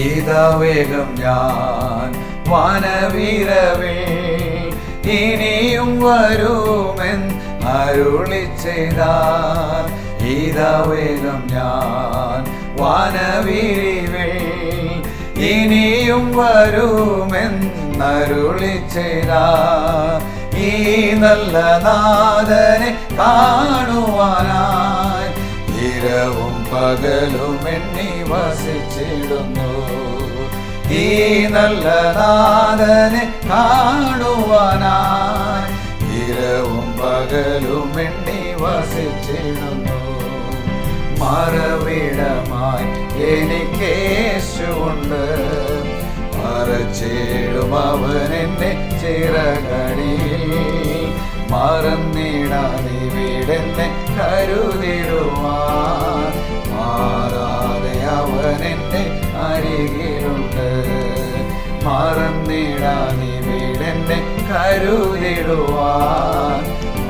ഇതാ വേഗം ഞാൻ വാനവീരവിൽ ഇനിയും വരുമെന്ന് അരുളി ചെയ്താൻ. ഇതാ വേഗം ഞാൻ വാനവീരവിൽ ഇനിയും വരുമെന്നരുളി ചെയ്താൻ. ഈ നല്ല നാഥനെ കാണുവാനായി ഇരവും പകലും എണ്ണി വസിച്ചിടുന്നു. ഈ നല്ല നാഥനെ കാണുവാനായി ഇരവും പകലും എണ്ണി വസിച്ചിടുന്നു. മറവിടമായി എനിക്കേശുണ്ട്, മറച്ചിടും അവൻ എന്നെ ചിറകടിയിൽ. മറന്നിടാതെ വീടെന്നെ കരുതിടുവാൻ മാറാതെ അവൻ എന്റെ അരികിലുണ്ട്. മറന്നിടാതെ വീടെന്നെ കരുതിടുവാൻ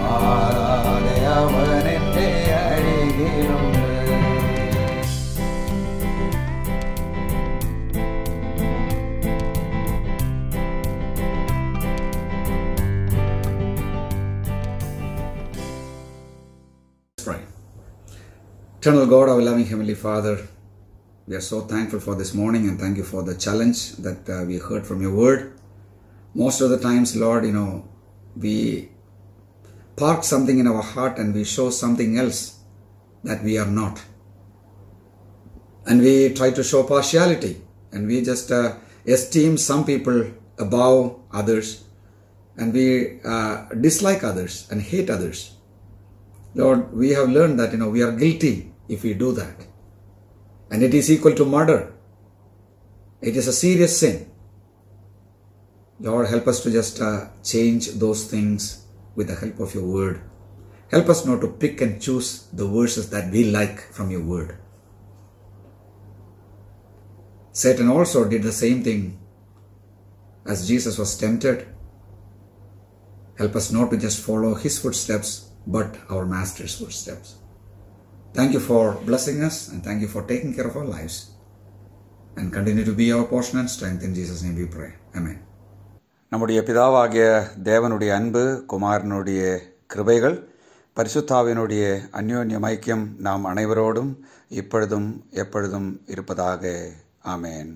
മാറാതെ അവൻ എന്റെ അരികിലുണ്ട്. Eternal God, our loving Heavenly Father, we are so thankful for this morning and thank you for the challenge that we heard from your word. Most of the times, Lord, we park something in our heart and we show something else that we are not. And we try to show partiality and we just esteem some people above others and we dislike others and hate others. Lord, we have learned that we are guilty if we do that. And it is equal to murder. It is a serious sin. Lord, help us to just change those things with the help of your word. Help us not to pick and choose the verses that we like from your word. Satan also did the same thing as Jesus was tempted. Help us not to just follow his footsteps, but our Master's footsteps. Thank you for blessing us and thank you for taking care of our lives. And continue to be our portion and strength. In Jesus' name we pray. Amen. நம்முடைய பிதாவாகிய தேவனுடைய அன்பு, குமாரனுடைய கிருபைகள், பரிசுத்தாவினுடைய அந்யோன்யம் ஐக்கியம் நாம் அனைவரோடும் இப்பொழுதும் எப்பொழுதும் இருப்பதாக. ஆமென்.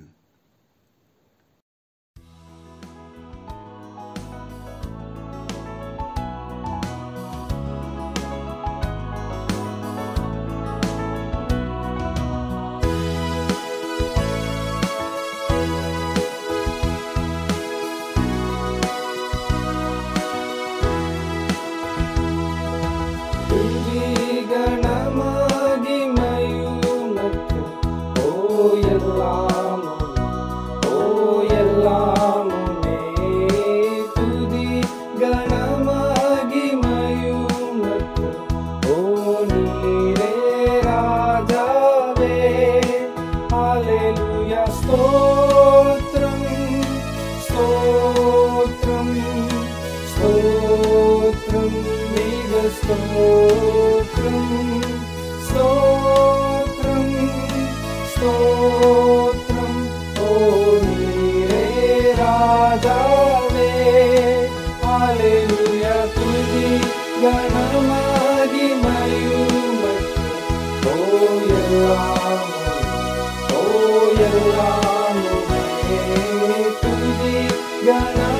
Gana